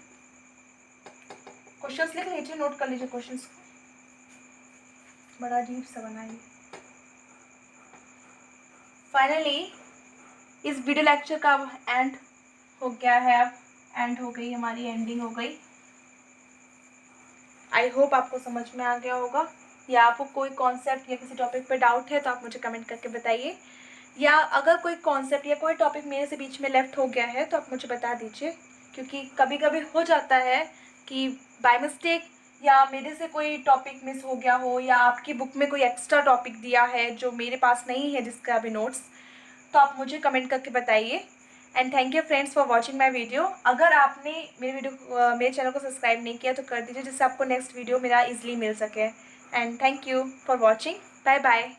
क्वेश्चंस लिख लीजिए, नोट कर लीजिए क्वेश्चंस को, बड़ा अजीब सा बनाइए। फाइनली इस वीडियो लेक्चर का एंड हो गया है, अब एंड हो गई, हमारी एंडिंग हो गई। आई होप आपको समझ में आ गया होगा, या आपको कोई कॉन्सेप्ट या किसी टॉपिक पे डाउट है तो आप मुझे कमेंट करके बताइए, या अगर कोई कॉन्सेप्ट या कोई टॉपिक मेरे से बीच में लेफ्ट हो गया है तो आप मुझे बता दीजिए, क्योंकि कभी कभी हो जाता है कि बाय मिस्टेक या मेरे से कोई टॉपिक मिस हो गया हो, या आपकी बुक में कोई एक्स्ट्रा टॉपिक दिया है जो मेरे पास नहीं है, जिसका अभी नोट्स, तो आप मुझे कमेंट करके बताइए। And thank you friends for watching my video. अगर आपने मेरे चैनल को सब्सक्राइब नहीं किया तो कर दीजिए, जिससे आपको नेक्स्ट वीडियो मेरा ईजिली मिल सके। And thank you for watching, bye bye.